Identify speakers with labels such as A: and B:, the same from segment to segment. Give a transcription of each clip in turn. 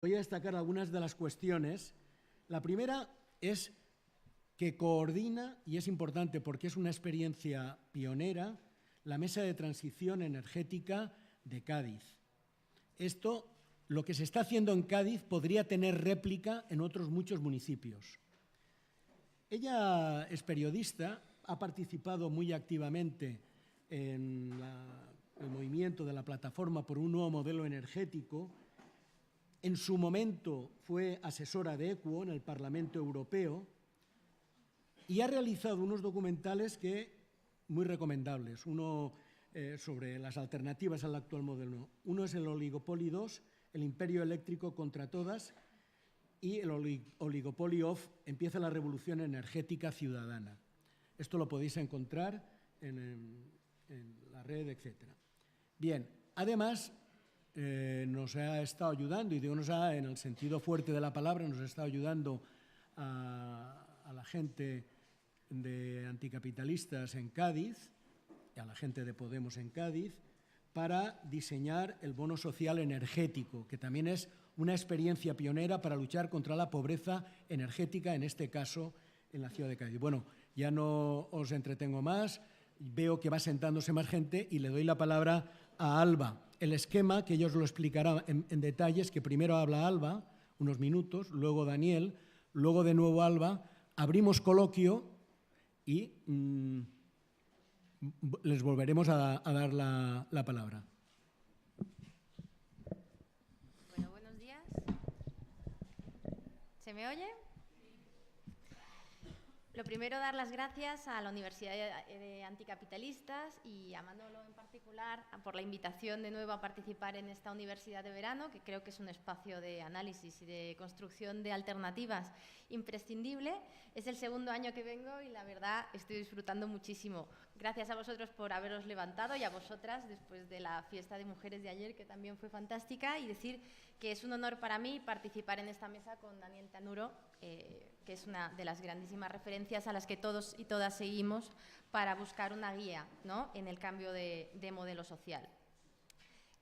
A: Voy a destacar algunas de las cuestiones. La primera es que coordina, y es importante porque es una experiencia pionera, la Mesa de Transición Energética de Cádiz. Esto, lo que se está haciendo en Cádiz, podría tener réplica en otros muchos municipios. Ella es periodista, ha participado muy activamente en el movimiento de la Plataforma por un Nuevo Modelo Energético. En su momento fue asesora de Equo en el Parlamento Europeo y ha realizado unos documentales muy recomendables. Uno sobre las alternativas al actual modelo. Uno es el Oligopoly 2, el imperio eléctrico contra todas, y el Oligopoly Off, empieza la revolución energética ciudadana. Esto lo podéis encontrar en la red, etc. Bien, además nos ha estado ayudando, y digo nos ha en el sentido fuerte de la palabra, nos ha estado ayudando a la gente de anticapitalistas en Cádiz y a la gente de Podemos en Cádiz para diseñar el bono social energético, que también es una experiencia pionera para luchar contra la pobreza energética, en este caso en la ciudad de Cádiz. Bueno, ya no os entretengo más, veo que va sentándose más gente y le doy la palabra a Alba. El esquema, que ellos lo explicarán en detalles, que primero habla Alba, unos minutos, luego Daniel, luego de nuevo Alba, abrimos coloquio y les volveremos a dar la palabra.
B: Bueno, buenos días. ¿Se me oye? Lo primero, dar las gracias a la Universidad de Anticapitalistas y a Manolo en particular por la invitación de nuevo a participar en esta universidad de verano, que creo que es un espacio de análisis y de construcción de alternativas imprescindible. Es el segundo año que vengo y la verdad estoy disfrutando muchísimo. Gracias a vosotros por haberos levantado y a vosotras después de la fiesta de mujeres de ayer, que también fue fantástica, y decir que es un honor para mí participar en esta mesa con Daniel Tanuro, que es una de las grandísimas referencias a las que todos y todas seguimos para buscar una guía, ¿no?, en el cambio de modelo social.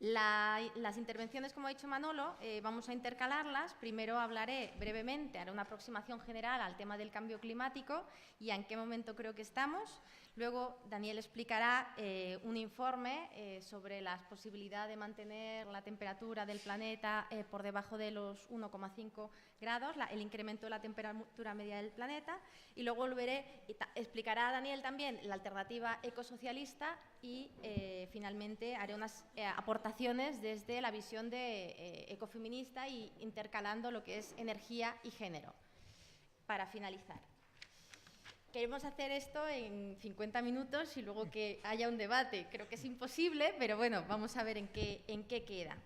B: Las intervenciones, como ha dicho Manolo, vamos a intercalarlas. Primero hablaré brevemente, haré una aproximación general al tema del cambio climático y en qué momento creo que estamos. Luego Daniel explicará un informe sobre la posibilidad de mantener la temperatura del planeta por debajo de los 1,5 grados, el incremento de la temperatura media del planeta. Y luego explicará Daniel también la alternativa ecosocialista y finalmente haré unas aportaciones desde la visión de ecofeminista y intercalando lo que es energía y género. Para finalizar. Queremos hacer esto en 50 minutos y luego que haya un debate. Creo que es imposible, pero bueno, vamos a ver en qué queda.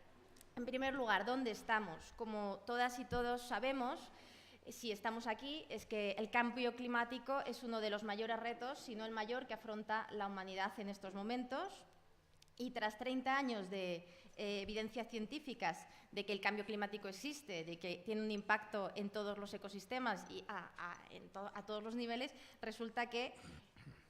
B: En primer lugar, ¿dónde estamos? Como todas y todos sabemos, si estamos aquí, es que el cambio climático es uno de los mayores retos, si no el mayor, que afronta la humanidad en estos momentos. Y tras 30 años de evidencias científicas de que el cambio climático existe, de que tiene un impacto en todos los ecosistemas y a todos los niveles, resulta que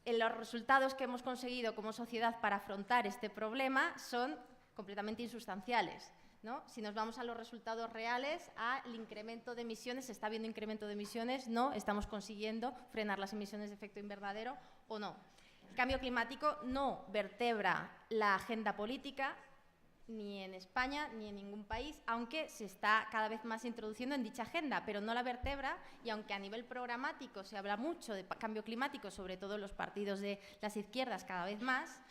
B: los resultados que hemos conseguido como sociedad para afrontar este problema son completamente insustanciales, ¿no? Si nos vamos a los resultados reales, al incremento de emisiones, ¿se está viendo incremento de emisiones? No, estamos consiguiendo frenar las emisiones de efecto invernadero o no. El cambio climático no vertebra la agenda política ni en España ni en ningún país, aunque se está cada vez más introduciendo en dicha agenda, pero no la vertebra, y aunque a nivel programático se habla mucho de cambio climático, sobre todo en los partidos de las izquierdas cada vez más,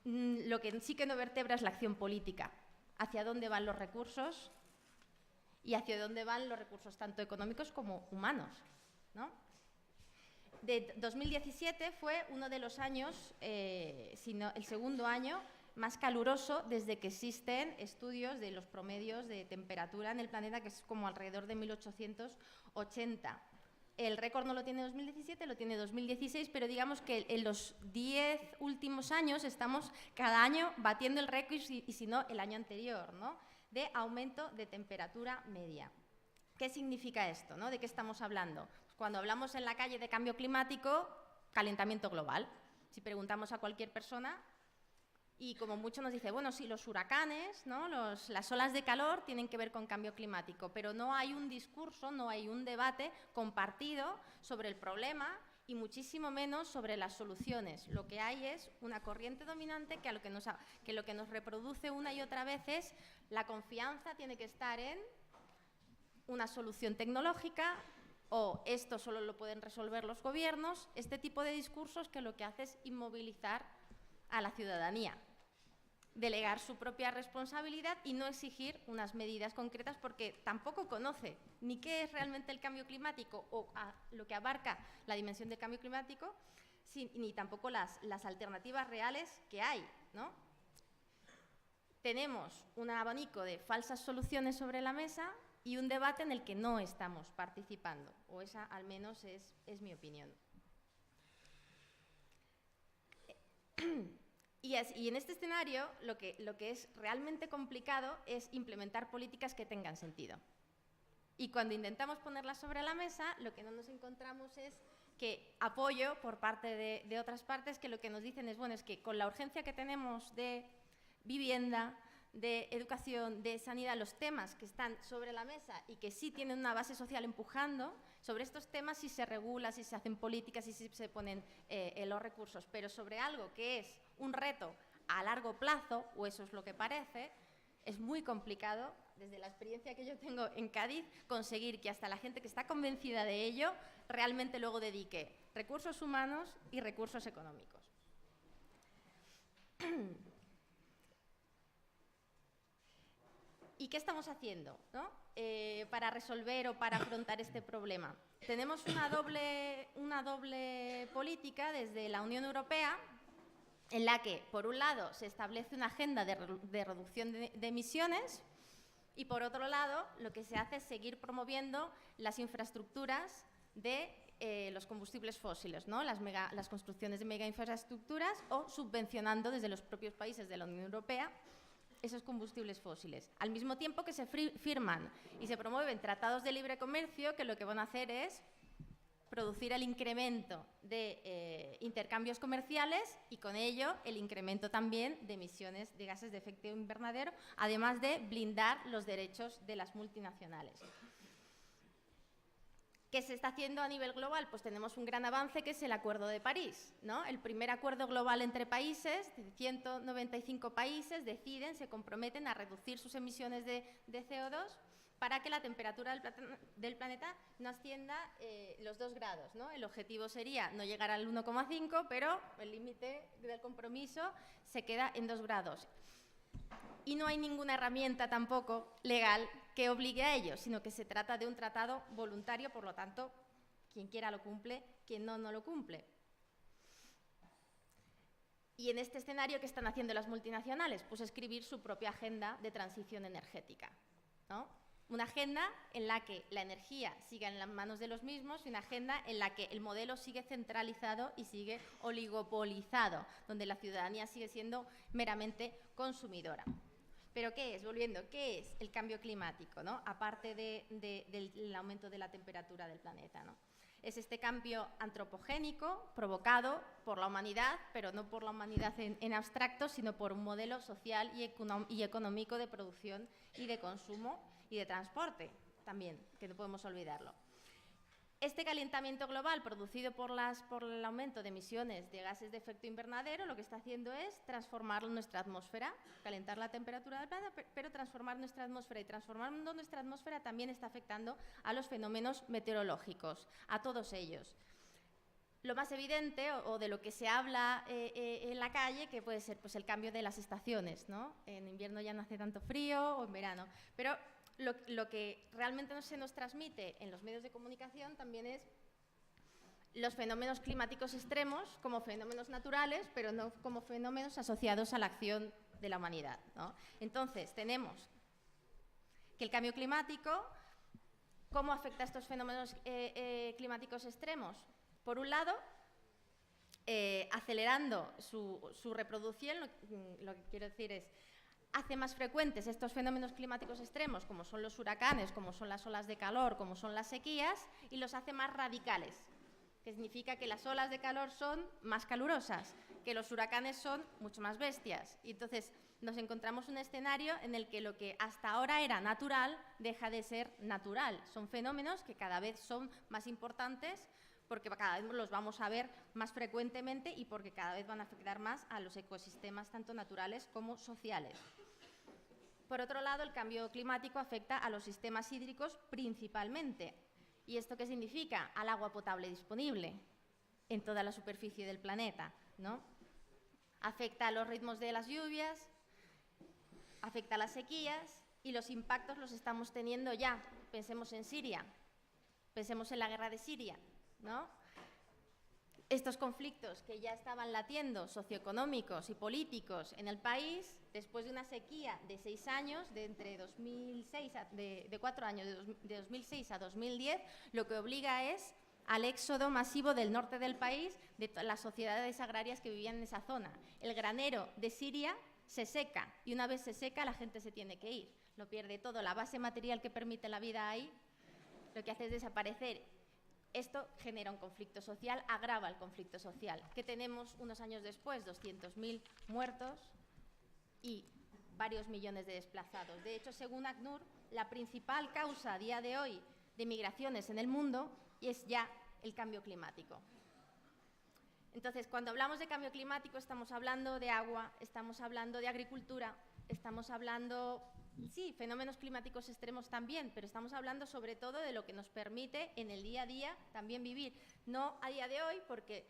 B: lo que sí que no vertebra es la acción política. Hacia dónde van los recursos y hacia dónde van los recursos tanto económicos como humanos, ¿no? De 2017 fue uno de los años, sino el segundo año más caluroso desde que existen estudios de los promedios de temperatura en el planeta, que es como alrededor de 1880. El récord no lo tiene 2017, lo tiene 2016, pero digamos que en los 10 últimos años estamos cada año batiendo el récord y si no, el año anterior, ¿no?, de aumento de temperatura media. ¿Qué significa esto, ¿no? ¿De qué estamos hablando? Pues cuando hablamos en la calle de cambio climático, calentamiento global. Si preguntamos a cualquier persona Y como mucho nos dice, bueno, sí, los huracanes, ¿no? Las olas de calor tienen que ver con cambio climático, pero no hay un discurso, no hay un debate compartido sobre el problema y muchísimo menos sobre las soluciones. Lo que hay es una corriente dominante que lo que nos reproduce una y otra vez es la confianza tiene que estar en una solución tecnológica o esto solo lo pueden resolver los gobiernos, este tipo de discursos que lo que hace es inmovilizar a la ciudadanía, delegar su propia responsabilidad y no exigir unas medidas concretas porque tampoco conoce ni qué es realmente el cambio climático o lo que abarca la dimensión del cambio climático, ni tampoco las alternativas reales que hay, ¿no? Tenemos un abanico de falsas soluciones sobre la mesa y un debate en el que no estamos participando, o esa al menos es mi opinión. Y en este escenario lo que es realmente complicado es implementar políticas que tengan sentido. Y cuando intentamos ponerlas sobre la mesa, lo que no nos encontramos es que apoyo por parte de otras partes que lo que nos dicen es, bueno, es que con la urgencia que tenemos de vivienda, de educación, de sanidad, los temas que están sobre la mesa y que sí tienen una base social empujando, sobre estos temas sí se regula, sí se hacen políticas, sí se ponen los recursos, pero sobre algo que es un reto a largo plazo, o eso es lo que parece, es muy complicado, desde la experiencia que yo tengo en Cádiz, conseguir que hasta la gente que está convencida de ello realmente luego dedique recursos humanos y recursos económicos. ¿Y qué estamos haciendo, ¿no? Para resolver o para afrontar este problema? Tenemos una doble política desde la Unión Europea en la que, por un lado, se establece una agenda de reducción de emisiones y, por otro lado, lo que se hace es seguir promoviendo las infraestructuras de los combustibles fósiles, ¿no? Las construcciones de megainfraestructuras o subvencionando desde los propios países de la Unión Europea esos combustibles fósiles. Al mismo tiempo que se firman y se promueven tratados de libre comercio que lo que van a hacer es producir el incremento de intercambios comerciales y con ello el incremento también de emisiones de gases de efecto invernadero, además de blindar los derechos de las multinacionales. ¿Qué se está haciendo a nivel global? Pues tenemos un gran avance que es el Acuerdo de París, ¿no? El primer acuerdo global entre países, 195 países deciden, se comprometen a reducir sus emisiones de CO2 para que la temperatura del planeta no ascienda los 2 grados, ¿no? El objetivo sería no llegar al 1,5, pero el límite del compromiso se queda en 2 grados. Y no hay ninguna herramienta tampoco legal que obligue a ello, sino que se trata de un tratado voluntario, por lo tanto, quien quiera lo cumple, quien no, no lo cumple. Y en este escenario, ¿qué están haciendo las multinacionales? Pues escribir su propia agenda de transición energética, ¿no? Una agenda en la que la energía siga en las manos de los mismos y una agenda en la que el modelo sigue centralizado y sigue oligopolizado, donde la ciudadanía sigue siendo meramente consumidora. ¿Pero qué es? Volviendo, ¿qué es el cambio climático, ¿no? Aparte del aumento de la temperatura del planeta, ¿no? Es este cambio antropogénico provocado por la humanidad, pero no por la humanidad en abstracto, sino por un modelo social y económico de producción y de consumo y de transporte también, que no podemos olvidarlo. Este calentamiento global producido por el aumento de emisiones de gases de efecto invernadero lo que está haciendo es transformar nuestra atmósfera, calentar la temperatura del planeta, pero transformar nuestra atmósfera. Y transformando nuestra atmósfera también está afectando a los fenómenos meteorológicos, a todos ellos. Lo más evidente, o de lo que se habla en la calle, que puede ser pues, el cambio de las estaciones, ¿no? En invierno ya no hace tanto frío, o en verano. Pero lo que realmente no se nos transmite en los medios de comunicación también es los fenómenos climáticos extremos como fenómenos naturales, pero no como fenómenos asociados a la acción de la humanidad, ¿no? Entonces, tenemos que el cambio climático, ¿cómo afecta a estos fenómenos climáticos extremos? Por un lado, acelerando su reproducción, lo que quiero decir es, hace más frecuentes estos fenómenos climáticos extremos, como son los huracanes, como son las olas de calor, como son las sequías, y los hace más radicales. que significa que las olas de calor son más calurosas, que los huracanes son mucho más bestias. Y entonces nos encontramos un escenario en el que lo que hasta ahora era natural deja de ser natural. Son fenómenos que cada vez son más importantes porque cada vez los vamos a ver más frecuentemente y porque cada vez van a afectar más a los ecosistemas tanto naturales como sociales. Por otro lado, el cambio climático afecta a los sistemas hídricos principalmente. ¿Y esto qué significa? Al agua potable disponible en toda la superficie del planeta, ¿no? Afecta a los ritmos de las lluvias, afecta a las sequías y los impactos los estamos teniendo ya. Pensemos en Siria, pensemos en la guerra de Siria, ¿no? Estos conflictos que ya estaban latiendo, socioeconómicos y políticos en el país, después de una sequía de 6 años, de entre 2006 de 4 años, de 2006 a 2010, lo que obliga es al éxodo masivo del norte del país de las sociedades agrarias que vivían en esa zona. El granero de Siria se seca y una vez se seca la gente se tiene que ir. Lo pierde todo, la base material que permite la vida ahí, lo que hace es desaparecer. Esto genera un conflicto social, agrava el conflicto social. ¿Qué tenemos unos años después? 200.000 muertos y varios millones de desplazados. De hecho, según ACNUR, la principal causa a día de hoy de migraciones en el mundo es ya el cambio climático. Entonces, cuando hablamos de cambio climático, estamos hablando de agua, estamos hablando de agricultura, estamos hablando, sí, fenómenos climáticos extremos también, pero estamos hablando sobre todo de lo que nos permite en el día a día también vivir. No a día de hoy, porque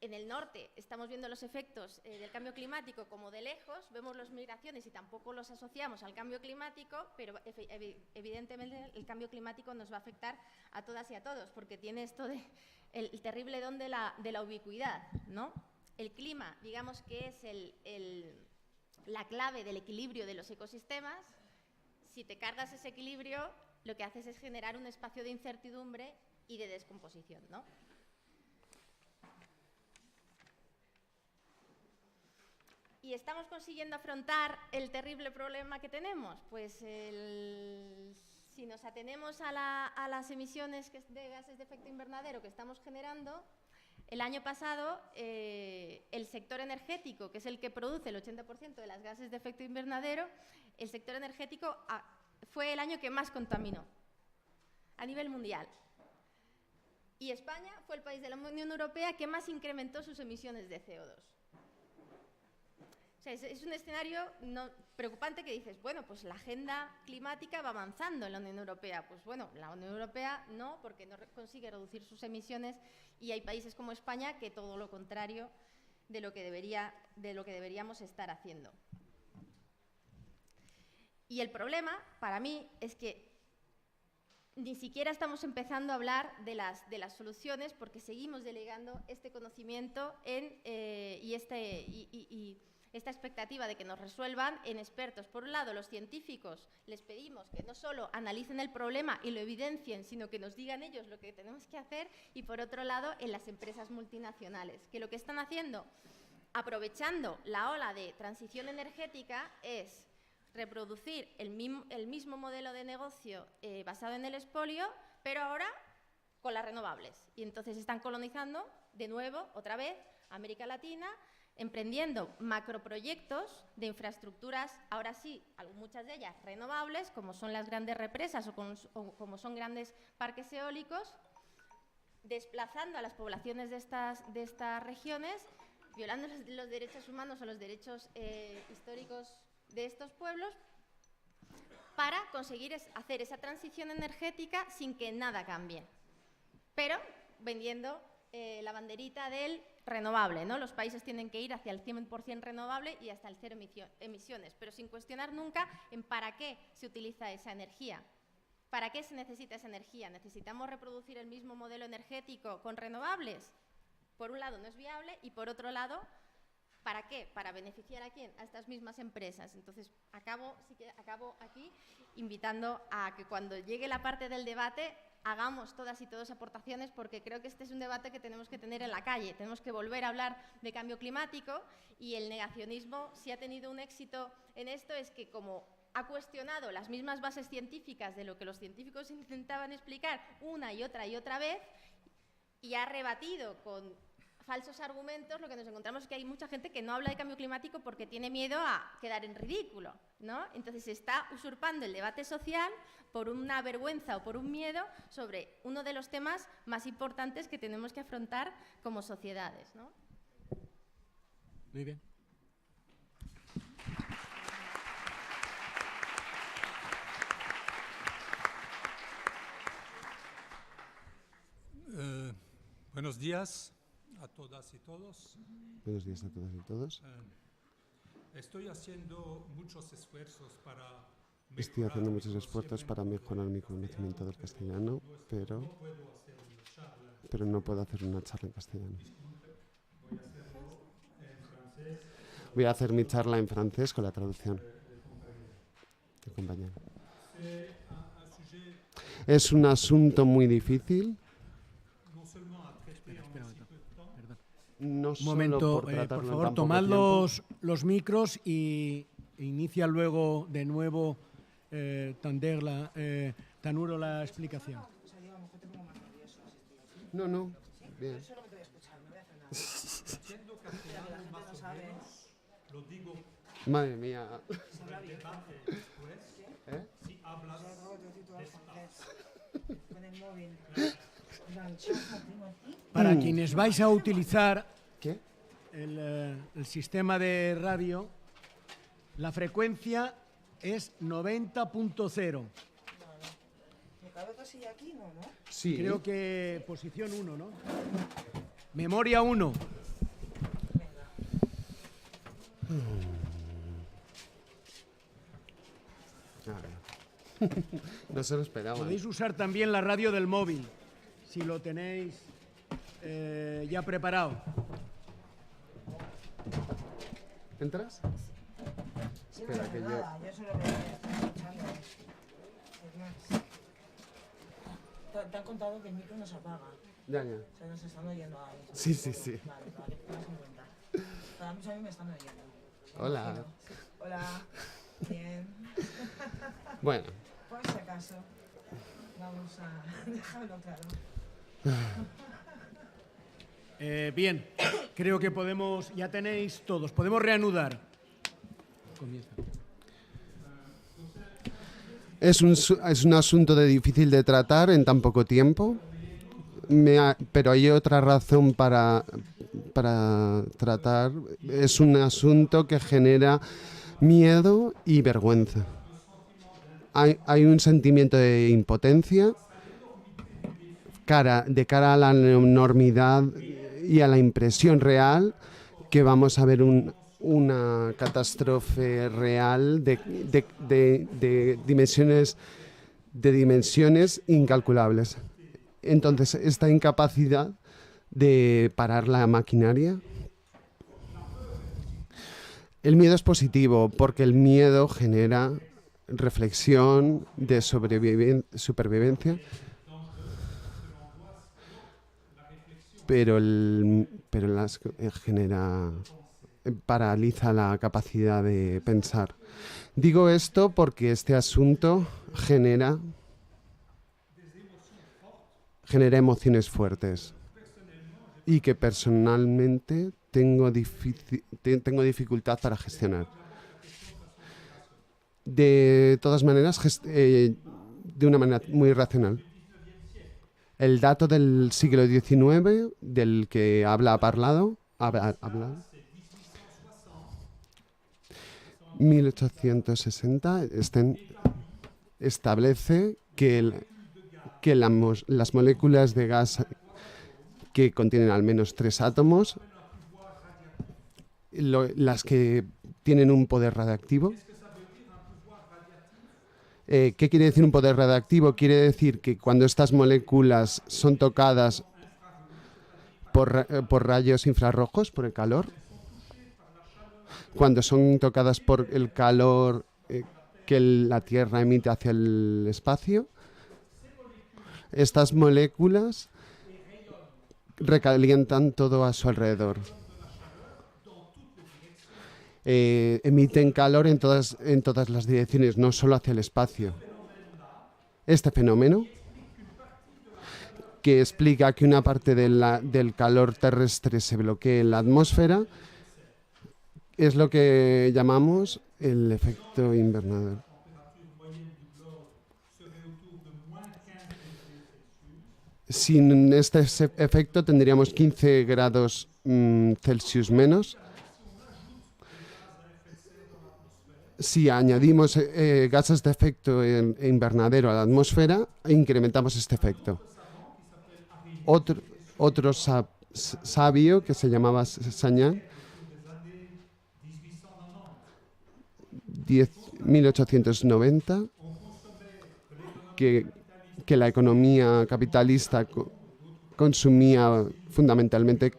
B: en el norte estamos viendo los efectos del cambio climático como de lejos, vemos las migraciones y tampoco los asociamos al cambio climático, pero evidentemente el cambio climático nos va a afectar a todas y a todos, porque tiene esto de el terrible don de la ubicuidad, ¿no? El clima, digamos que es la clave del equilibrio de los ecosistemas. Si te cargas ese equilibrio, lo que haces es generar un espacio de incertidumbre y de descomposición, ¿no? ¿Y estamos consiguiendo afrontar el terrible problema que tenemos? Pues si nos atenemos a las emisiones de gases de efecto invernadero que estamos generando, el año pasado el sector energético, que es el que produce el 80% de las gases de efecto invernadero, el sector energético fue el año que más contaminó a nivel mundial. Y España fue el país de la Unión Europea que más incrementó sus emisiones de CO2. O sea, es un escenario preocupante que dices, bueno, pues la agenda climática va avanzando en la Unión Europea. Pues bueno, la Unión Europea no, porque no consigue reducir sus emisiones y hay países como España que todo lo contrario de lo que deberíamos estar haciendo. Y el problema, para mí, es que ni siquiera estamos empezando a hablar de las soluciones porque seguimos delegando este conocimiento y esta expectativa de que nos resuelvan en expertos. Por un lado, los científicos les pedimos que no solo analicen el problema y lo evidencien, sino que nos digan ellos lo que tenemos que hacer, y por otro lado, en las empresas multinacionales, que lo que están haciendo, aprovechando la ola de transición energética, es reproducir el mismo modelo de negocio basado en el expolio, pero ahora con las renovables. Y entonces están colonizando de nuevo, otra vez, América Latina, emprendiendo macroproyectos de infraestructuras, ahora sí, muchas de ellas renovables, como son las grandes represas o como son grandes parques eólicos, desplazando a las poblaciones de estas regiones, violando los derechos humanos o los derechos históricos de estos pueblos, para conseguir hacer esa transición energética sin que nada cambie, pero vendiendo la banderita del renovable, ¿no? Los países tienen que ir hacia el 100% renovable y hasta el cero emisiones, pero sin cuestionar nunca en para qué se utiliza esa energía. ¿Para qué se necesita esa energía? ¿Necesitamos reproducir el mismo modelo energético con renovables? Por un lado no es viable y por otro lado, ¿para qué? ¿Para beneficiar a quién? A estas mismas empresas. Entonces, acabo aquí invitando a que cuando llegue la parte del debate hagamos todas y todos aportaciones, porque creo que este es un debate que tenemos que tener en la calle. Tenemos que volver a hablar de cambio climático y el negacionismo, si ha tenido un éxito en esto, es que como ha cuestionado las mismas bases científicas de lo que los científicos intentaban explicar una y otra vez, y ha rebatido con falsos argumentos, lo que nos encontramos es que hay mucha gente que no habla de cambio climático porque tiene miedo a quedar en ridículo, ¿no? Entonces se está usurpando el debate social por una vergüenza o por un miedo sobre uno de los temas más importantes que tenemos que afrontar como sociedades, ¿no?
A: Muy bien.
C: Buenos días a todas y todos.
D: Buenos días a todas y todos.
C: Estoy haciendo muchos esfuerzos para
D: mejorar mi conocimiento del castellano, pero no puedo hacer una charla en castellano. Voy a hacer mi charla en francés con la traducción del compañero. Es un asunto muy difícil. No
A: Un momento, por favor, tomad los micros y inicia luego de nuevo Tanuro la explicación.
D: No, bien. Madre mía.
A: Para quienes vais a utilizar
D: ¿Qué?
A: el sistema de radio, la frecuencia es 90.0.
E: ¿Me cabe casi aquí? No, ¿no?
D: Sí.
A: Creo que posición 1, ¿no? Memoria 1.
D: No se lo esperaba.
A: Podéis usar también la radio del móvil, si lo tenéis ya preparado.
D: ¿Entras?
E: Sí,
D: Espera,
E: no
D: que
E: pasa nada, yo solo me estoy escuchando. Es más, te han contado que el micro no se apaga.
D: Ya.
E: O sea, nos están oyendo ahí.
D: Sí.
E: Vale, tengas en cuenta. Para mí me están oyendo.
D: Hola.
E: Imagino. Hola. Bien.
D: Bueno.
E: Por si acaso, vamos a dejarlo claro.
A: Bien, creo que ya tenéis todos, podemos reanudar. Comienza.
D: Es un asunto difícil de tratar en tan poco tiempo, pero hay otra razón para tratar. Es un asunto que genera miedo y vergüenza. Hay un sentimiento de impotencia de cara a la enormidad y a la impresión real que vamos a ver una catástrofe real de dimensiones incalculables. Entonces, esta incapacidad de parar la maquinaria. El miedo es positivo porque el miedo genera reflexión de supervivencia, pero paraliza la capacidad de pensar. Digo esto porque este asunto genera emociones fuertes y que personalmente tengo dificultad para gestionar. De todas maneras, de una manera muy racional. El dato del siglo XIX, del que habla 1860, establece que las moléculas de gas que contienen al menos 3 átomos, las que tienen un poder radiactivo. ¿Qué quiere decir un poder radiactivo? Quiere decir que cuando estas moléculas son tocadas por rayos infrarrojos, por el calor, cuando son tocadas por el calor que la Tierra emite hacia el espacio, estas moléculas recalientan todo a su alrededor. Emiten calor en todas las direcciones, no solo hacia el espacio. Este fenómeno, que explica que una parte del calor terrestre se bloquee en la atmósfera. Es lo que llamamos el efecto invernadero. Sin este efecto tendríamos 15 grados Celsius menos. Si añadimos gases de efecto invernadero a la atmósfera, incrementamos este efecto. Otro sabio que se llamaba Sagnan, 1890, que la economía capitalista consumía fundamentalmente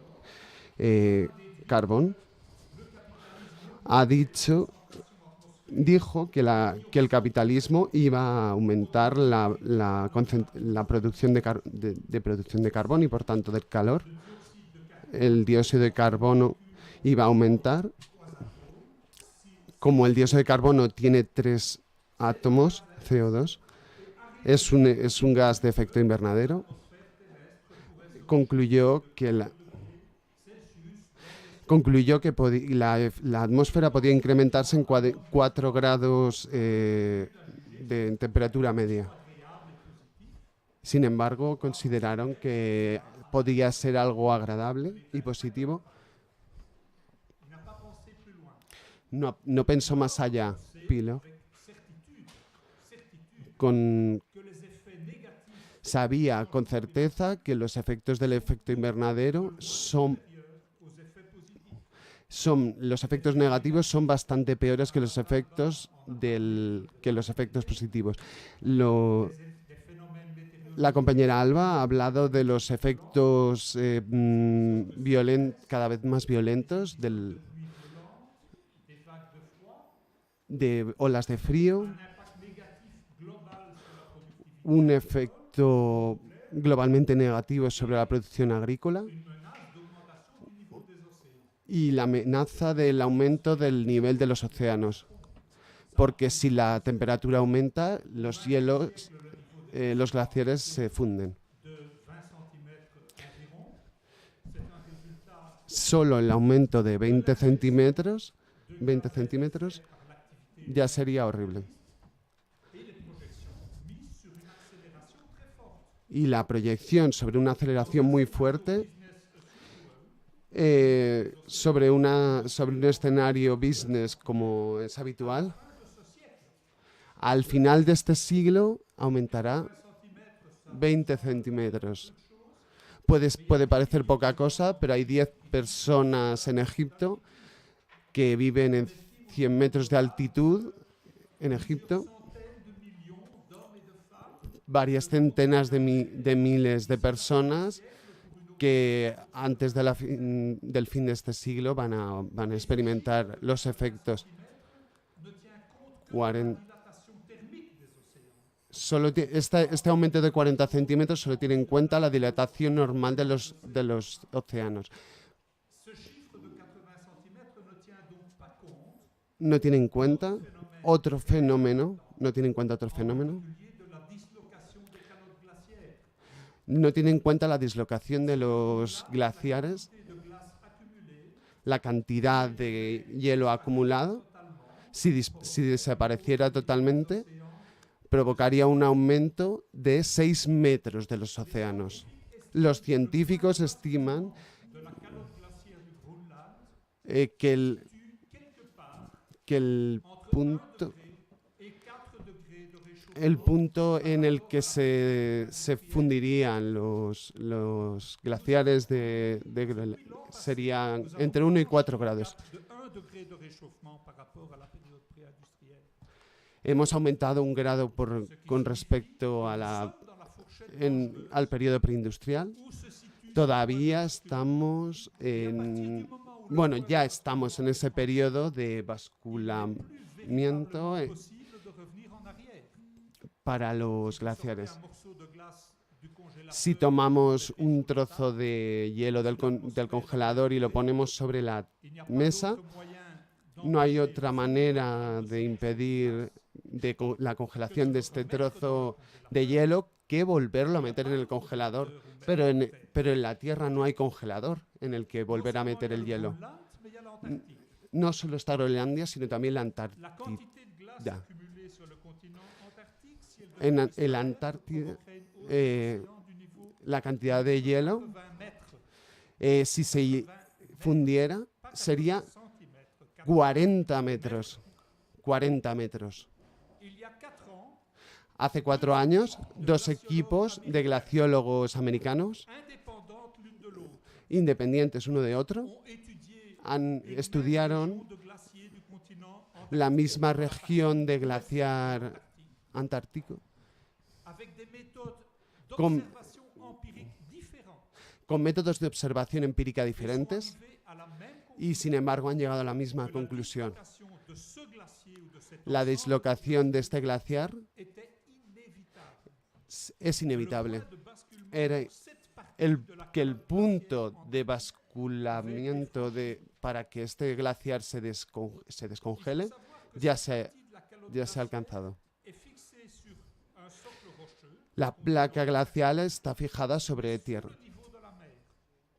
D: carbón, dijo que el capitalismo iba a aumentar la producción de producción de carbón y por tanto del calor. El dióxido de carbono iba a aumentar. Como el dióxido de carbono tiene 3 átomos, CO2, es un gas de efecto invernadero, concluyó que la atmósfera podía incrementarse en 4 grados de temperatura media. Sin embargo, consideraron que podía ser algo agradable y positivo. No pensó más allá, Pilo. Sabía con certeza que los efectos del efecto invernadero los efectos negativos son bastante peores que los efectos positivos. La compañera Alba ha hablado de los efectos cada vez más violentos de olas de frío, un efecto globalmente negativo sobre la producción agrícola y la amenaza del aumento del nivel de los océanos. Porque si la temperatura aumenta, los glaciares se funden. Solo el aumento de 20 centímetros ya sería horrible. Y la proyección sobre una aceleración muy fuerte, sobre un escenario business como es habitual, al final de este siglo aumentará 20 centímetros. Puede parecer poca cosa, pero hay 10 personas en Egipto que viven en 100 metros de altitud en Egipto. Varias centenas de miles de personas que antes del fin de este siglo van a experimentar los efectos. Este aumento de 40 centímetros solo tiene en cuenta la dilatación normal de los océanos. No tiene en cuenta otro fenómeno. No tiene en cuenta la dislocación de los glaciares, la cantidad de hielo acumulado. Si desapareciera totalmente, provocaría un aumento de 6 metros de los océanos. Los científicos estiman que el punto en el que se fundirían los glaciares serían entre 1 y 4 grados. Hemos aumentado 1 grado con respecto al periodo preindustrial. Todavía estamos ya estamos en ese periodo de basculamiento para los glaciares. Si tomamos un trozo de hielo del congelador y lo ponemos sobre la mesa, no hay otra manera de impedir la congelación de este trozo de hielo que volverlo a meter en el congelador. Pero en la Tierra no hay congelador en el que volver a meter el hielo.
C: Groenland, mais il y a l'Antarctique.
D: No solo está Groenlandia, sino también la
C: La
D: Antártida.
C: quantité de glace
D: Da.
C: accumulée sur le continent antarctique, si elle
D: En
C: devait
D: el
C: disparaître,
D: Antártida,
C: provoquerait une hausse
D: eh,
C: de l'océan du niveau
D: la cantidad de hielo,
C: 20 mètres,
D: si se fundiera,
C: pas
D: sería
C: 14 centimètres.
D: 40 metros. 40 metros.
C: Il y a 4 ans,
D: Hace 4 años, 2 equipos de glaciólogos americanos,
C: indépendantes l'une de l'autre,
D: independientes uno de otro,
C: ont étudié
D: estudiaron
C: de glaciers du continent
D: la misma región de glaciar antártico
C: avec des méthodes
D: con,
C: d'observation empirique différentes.
D: con métodos de observación empírica diferentes
C: Arrivés à la même
D: y, sin embargo, han llegado a la misma conclusión.
C: conclusion de ce glacier ou de cet
D: La dislocación de este glaciar
C: était inévitable.
D: es inevitable.
C: Le point de basculement
D: Era
C: pour cette partie de la
D: que el
C: calotte
D: punto
C: glaciaire
D: de basculamiento para que este glaciar se descongele ya se ha alcanzado.
C: est fixée sur un socle rocheux
D: La placa glacial está fijada sobre tierra,
C: au niveau de la mer.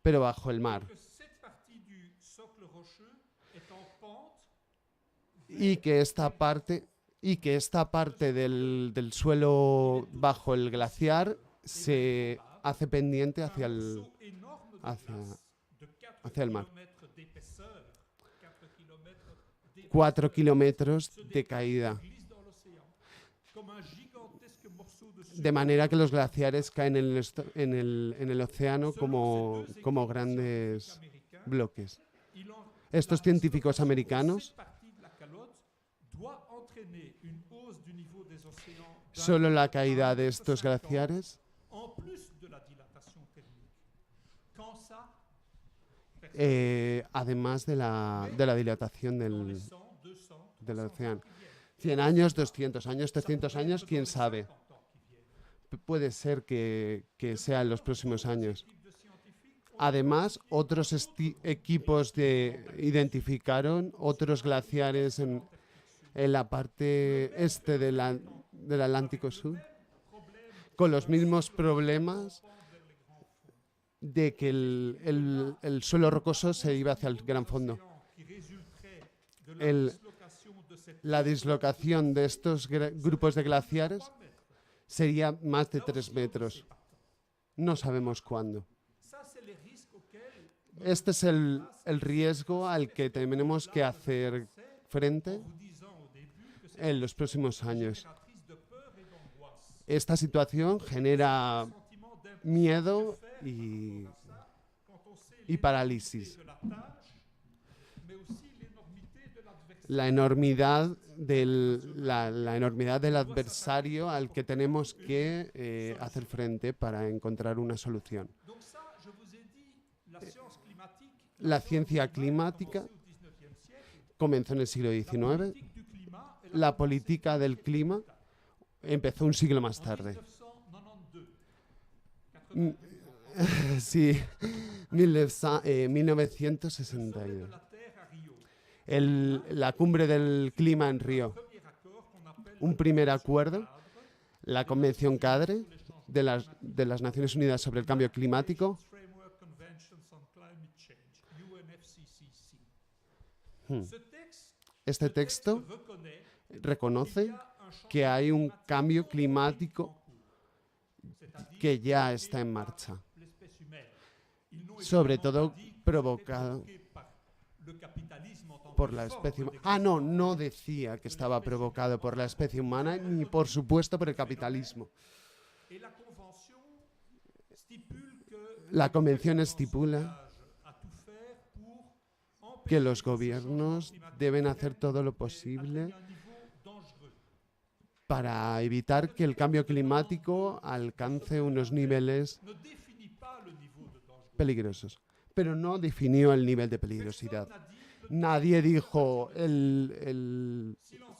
D: pero bajo el mar,
C: Que cette partie du socle rocheux est en pente
D: y que esta parte del suelo bajo el glaciar se hace pendiente hacia el,
C: saut énorme de
D: hacia-
C: glace de 4
D: hacia el mar.
C: kilomètres d'épaisseur, 4 kilomètres d'épaisseur,
D: 4 kilómetros de caída,
C: glisse dans l'océan comme un gigantesque morceau de
D: de manera que los glaciares caen en el océano como grandes
C: américain.
D: bloques.
C: Il en
D: Estos científicos americanos,
C: cette partie de la calotte doit entraîner une hausse du niveau des océans d'un
D: solo la caída de
C: mètre
D: estos
C: 50,
D: glaciares,
C: en plus de la dilatation thermique. Quand ça,
D: además de la dilatación
C: dans les
D: del
C: 100, 200,
D: del
C: 300
D: océano.
C: ans qui viennent.
D: 100 años, 200 años, 300 años, quién
C: Dans les
D: sabe.
C: 50 ans qui viennent.
D: Puede ser que sea en los próximos años.
C: Équipes de scientifiques ont
D: Además, otros equipos identificaron otros glaciares en la parte este del Atlántico Sur, con los mismos problemas de que el suelo rocoso se iba hacia el gran fondo.
C: qui résulteraient de la
D: El-
C: dislocation de cette
D: La dislocación de estos grupos de glaciares
C: 3 mètres.
D: sería más de 3 metros. No sabemos cuándo.
C: Ça, c'est les risques auxquels
D: Este es el riesgo al que tenemos que hacer frente
C: vous disant au début que c'est
D: en los próximos años.
C: génératrice de peur et d'angoisse.
D: Esta situación genera
C: Sentiment d'impuissance
D: miedo
C: quand on sait
D: y parálisis.
C: de la tâche, mais aussi l'énormité de l'adversité.
D: La enormidad del adversario al que tenemos que hacer frente para encontrar una solución.
C: Donc ça, je vous ai dit, la science climatique
D: La ciencia climática
C: au 19e siècle,
D: comenzó en el siglo XIX.
C: politique du climat, elle a
D: La política del clima empezó un siglo más
C: en
D: tarde.
C: 1992.
D: Sí, 1962.
C: de la Terre à Rio.
D: La cumbre del clima en Río.
C: Premier accord qu'on appelle
D: Un primer acuerdo, la Convención CADRE de las Naciones Unidas sobre el Cambio Climático.
C: Framework Conventions on Climate Change, UNFCCC.
D: Hmm.
C: Ce texte
D: Este texto
C: reconnaît
D: reconoce
C: qu'il y a un changement
D: que hay un cambio
C: en
D: climático
C: cours, c'est-à-dire
D: que ya está en marcha,
C: l'espèce humaine. Ils n'ont
D: sobre
C: évidemment
D: todo
C: pas dit que c'était
D: provocado
C: provoqué par le capitalisme en tant
D: por
C: que
D: la
C: forme
D: especie
C: de
D: humana. Ah, no, no decía que estaba provocado por la especie humana ni por supuesto por el capitalismo.
C: Et la convention stipule que
D: La convención estipula
C: à tout faire pour
D: que los gobiernos deben hacer todo lo posible
C: un niveau dangereux.
D: para evitar que el cambio climático alcance unos niveles
C: Ne définit pas le niveau de dangereux.
D: peligrosos, pero no definió el nivel de peligrosidad.
C: N'a dit
D: Nadie dijo
C: silence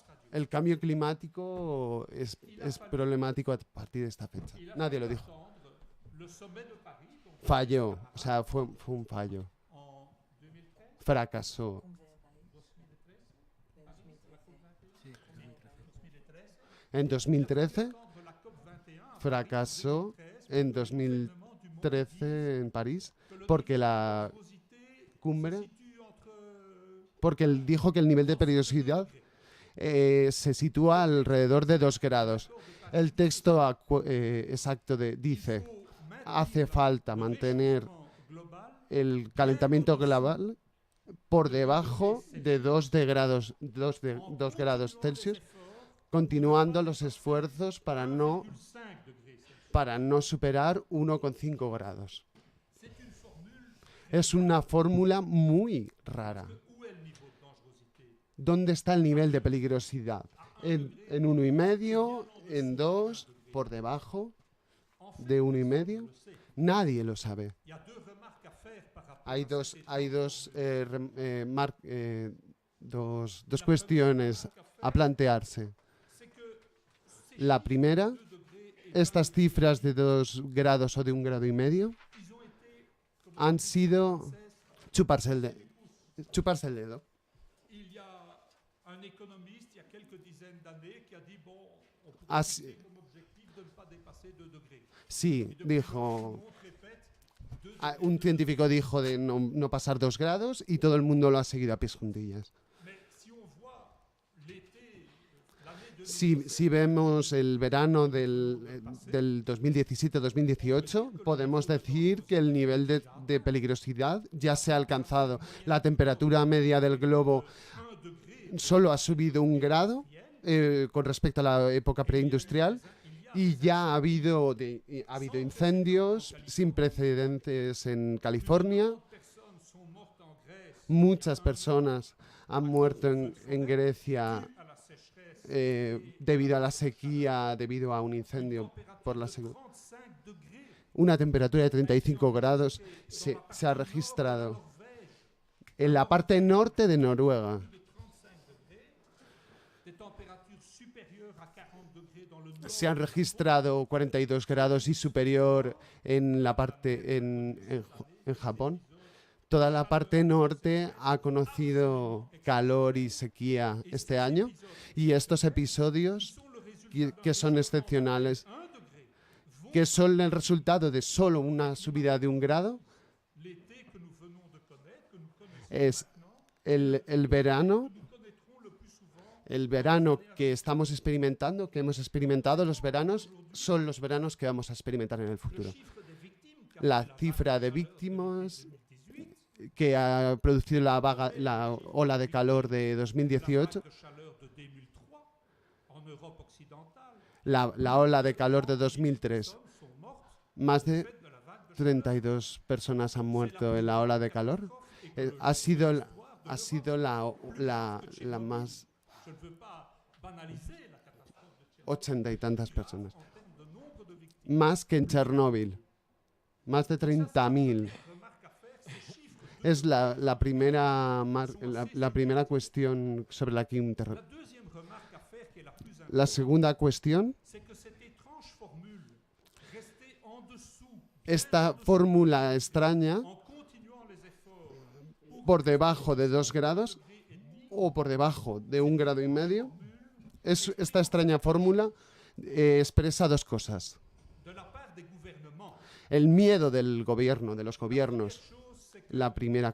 C: radio.
D: el cambio climático es problemático a partir de esta fecha.
C: Il a
D: Nadie lo
C: fallu
D: dijo.
C: attendre le sommet de Paris, donc
D: Falló, o sea, fue un fallo.
C: en 2013,
D: Fracasó.
C: 2013,
D: En 2013,
C: attendre la COP 21
D: fracasó en 2013 en París porque la cumbre, porque él dijo que el nivel de peligrosidad se sitúa alrededor de 2 grados. El texto exacto dice, hace falta mantener el calentamiento global por debajo de 2 grados Celsius, continuando los esfuerzos para no superar 1,5 grados. Es una fórmula muy rara. ¿Dónde está el nivel de peligrosidad? En 1,5, en 2, por debajo de 1,5. Nadie lo sabe. Hay dos cuestiones a plantearse. La primera, estas cifras de 2 grados o de 1,5 grados han sido chuparse el dedo.
C: Il y a un économiste, il y a quelques dizaines d'années, qui a dit bon, on peut
D: Así-
C: fixer comme objectif de ne pas dépasser 2 degrés.
D: Sí,
C: Et depuis
D: dijo.
C: lors, tout le monde répète 2
D: Un científico dijo de no pasar 2 grados y todo el mundo lo ha seguido a pies juntillas.
C: Mais si on voit l'été, l'année 2017,
D: Si vemos el verano del 2017-2018, podemos decir que el nivel de peligrosidad ya se ha alcanzado. La temperatura media del globo
C: 1 degré,
D: solo ha subido 1 grado con respecto a la época preindustrial y ya ha habido incendios sin precedentes en California.
C: personnes sont mortes en Grèce
D: Muchas personas han muerto en Grecia
C: à la sécheresse.
D: debido a la sequía, debido a un incendio por la sequía.
C: 35 degrés.
D: Una temperatura de 35 grados se ha registrado en la parte norte de Noruega.
C: Des températures supérieures à 40 degrés dans le nord.
D: Se han registrado 42 grados y superior en la parte en Japón. Toda la parte norte ha conocido calor y sequía este año y estos episodios que son excepcionales,
C: 1 degré.
D: que son el resultado de solo una subida de 1 grado,
C: L'été que nous venons de connaître, que nous connaissons
D: es
C: maintenant,
D: el verano.
C: nous connaîtrons le plus souvent
D: El verano que estamos experimentando, que hemos experimentado, los veranos, son los veranos que vamos a experimentar en el futuro.
C: chiffre des victimes qu'a
D: La cifra de víctimas que ha producido la ola de calor de 2018,
C: de chaleur de 2003 en Europe occidentale.
D: la ola de calor de 2003.
C: Sont mortes
D: Más de
C: de la vague de
D: 32 personas han muerto en la ola de calor. Ha sido la más
C: Je ne veux pas banaliser la catastrophe de Tchernobyl
D: 80 y tantas personas.
C: en termes de nombre de victimes.
D: Más que en Chernóbil. Más de 30.000.
C: Remarque à faire, ces chiffres.
D: Es la primera cuestión sobre la que
C: La deuxième remarque à faire, qui est la plus importante,
D: La segunda cuestión,
C: c'est que cette étrange formule, rester en dessous,
D: esta fórmula extraña,
C: en continuant les efforts,
D: por debajo de 2 grados o por debajo de 1,5 grados, esta extraña fórmula expresa 2 cosas.
C: de la part des gouvernements.
D: El miedo del gobierno, de los gobiernos.
C: Chose, c'est que
D: La primera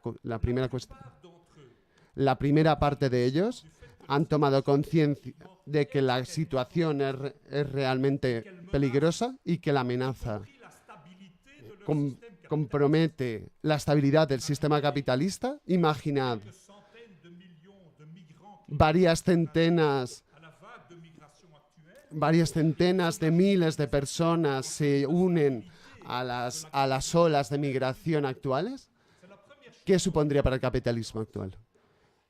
D: cuestión.
C: part d'entre eux,
D: La primera parte de ellos han tomado conciencia de que la situación es realmente peligrosa y que la amenaza
C: la stabilité de leur
D: com-
C: système
D: compromete la estabilidad del sistema capitalista. Imaginad
C: de centaines de millions de migrants qui,
D: varias centenas
C: à la vague de migration actuelle,
D: varias centenas de miles de personas se unen a las olas de migración actuales. ¿Qué supondría para el capitalismo actual?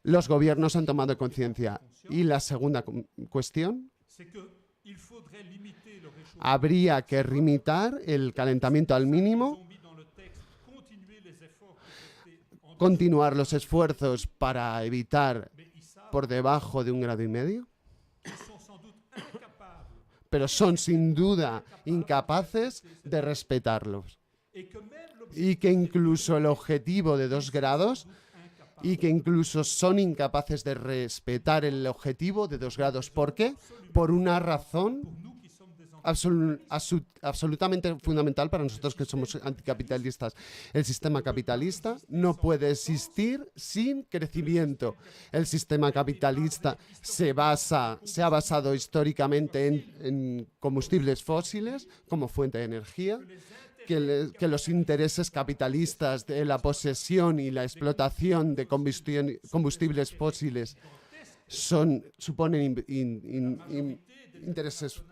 D: Los gobiernos han tomado conciencia. Y la segunda cuestión,
C: c'est qu'il faudrait limiter le réchauffement.
D: habría que limitar el calentamiento al
C: Ils
D: mínimo,
C: ont mis dans le texte, continuer les efforts pour rester en
D: continuar los esfuerzos para evitar
C: mais ils savent
D: por debajo de 1,5 grados,
C: qu'ils sont sans doute incapables
D: pero son sin duda incapaces de respetarlos.
C: et que même l'objectif
D: Y que incluso el objetivo de 2 grados y que incluso son incapaces de respetar el objetivo de 2 grados. ¿Por qué? Por una razón
C: pour nous qui sommes des
D: absolutamente fundamental para nosotros que somos anticapitalistas. El sistema capitalista no puede existir sin crecimiento. El sistema capitalista se ha basado históricamente en combustibles fósiles como fuente de energía, que los intereses capitalistas de la posesión y la explotación de combustibles fósiles suponen intereses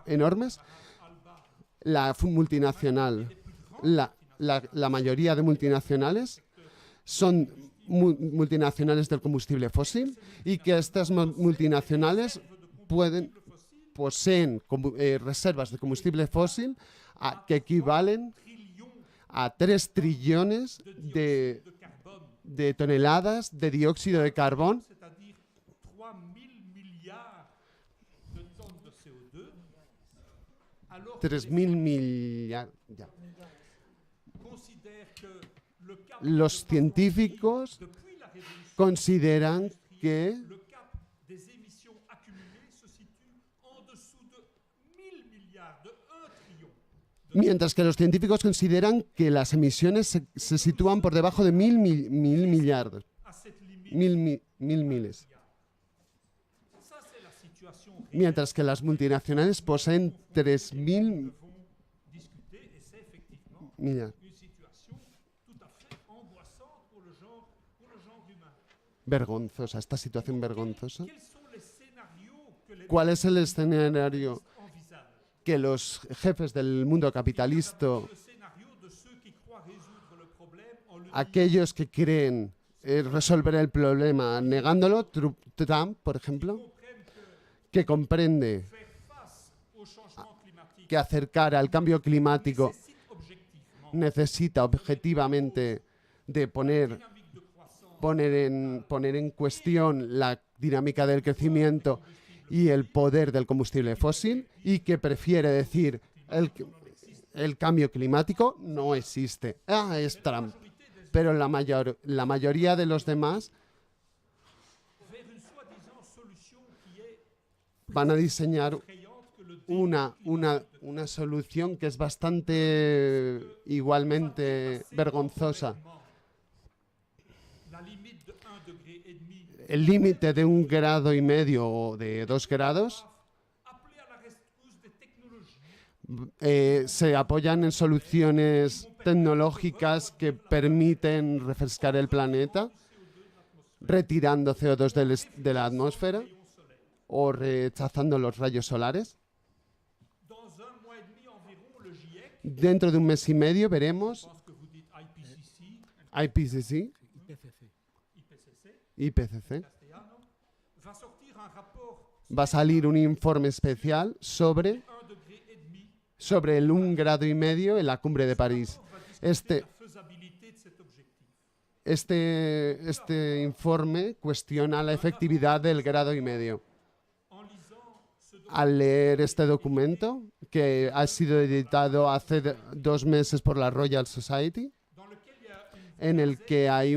D: enormes. La mayoría de multinacionales son multinacionales del combustible fósil y que estas multinacionales poseen reservas de combustible fósil que equivalen a 3 trillones de toneladas de dióxido de carbón,
C: c'est-à-dire 3 000 milliards de tonnes de CO2, alors que
D: 3.000 millones.
C: considère que le cap
D: Los científicos
C: depuis la révolution,
D: consideran que
C: le cap des émissions accumulées se situe en dessous de 1 000 milliards, de 1 trillion.
D: mientras que los científicos consideran que las emisiones se sitúan por debajo de 1.000 millardos,
C: À cette limite,
D: 1.000 miles.
C: ça c'est la situation réelle
D: Mientras que las multinacionales poseen 3.000
C: que vont discuter et c'est effectivement
D: millardos.
C: une situation tout à fait angoissante pour le genre humain.
D: Vergonzosa, esta situación vergonzosa.
C: Quels sont les scénarios que les
D: ¿Cuál es el escenario
C: envisagent?
D: que los jefes del mundo capitalista,
C: Le scénario de ceux qui croient résoudre le problème en le
D: aquellos que creen resolver el problema negándolo, Trump, por ejemplo,
C: comprennent
D: que comprende
C: que faire face au changement climatique
D: que acercar al cambio climático
C: nécessite objectivement
D: necesita objetivamente de
C: dynamique de croissance
D: poner en cuestión la dinámica del crecimiento y el poder del combustible fósil, y que prefiere decir el cambio climático no existe. Es Trump. Pero la mayoría de los demás
C: vers une soi-disant solution qui est
D: van a diseñar
C: effrayante que le
D: una solución que es bastante igualmente vergonzosa.
C: la limite de 1,5 degrés
D: El límite de 1,5 grados o de 2 grados
C: appelé à la rescousse des technologies
D: se apoyan en soluciones tecnológicas que permiten refrescar el planeta, retirando CO2 de la atmósfera o rechazando los rayos solares.
C: dans un mois et demi environ le GIEC,
D: Dentro de un mes y medio veremos
C: je pense que vous dites IPCC,
D: IPCC, IPCC.
C: castellano, va sortir un rapport
D: Va a salir un informe especial sobre
C: 1,5 degrés
D: el 1,5 grados en la cumbre de París.
C: va discuter
D: Este,
C: la faisabilité de cet objectif.
D: este informe cuestiona la efectividad del 1,5 grados.
C: En lisant ce document,
D: Al leer este documento, que ha sido editado hace 2 meses por la Royal Society,
C: dans lequel il y a une
D: en el que hay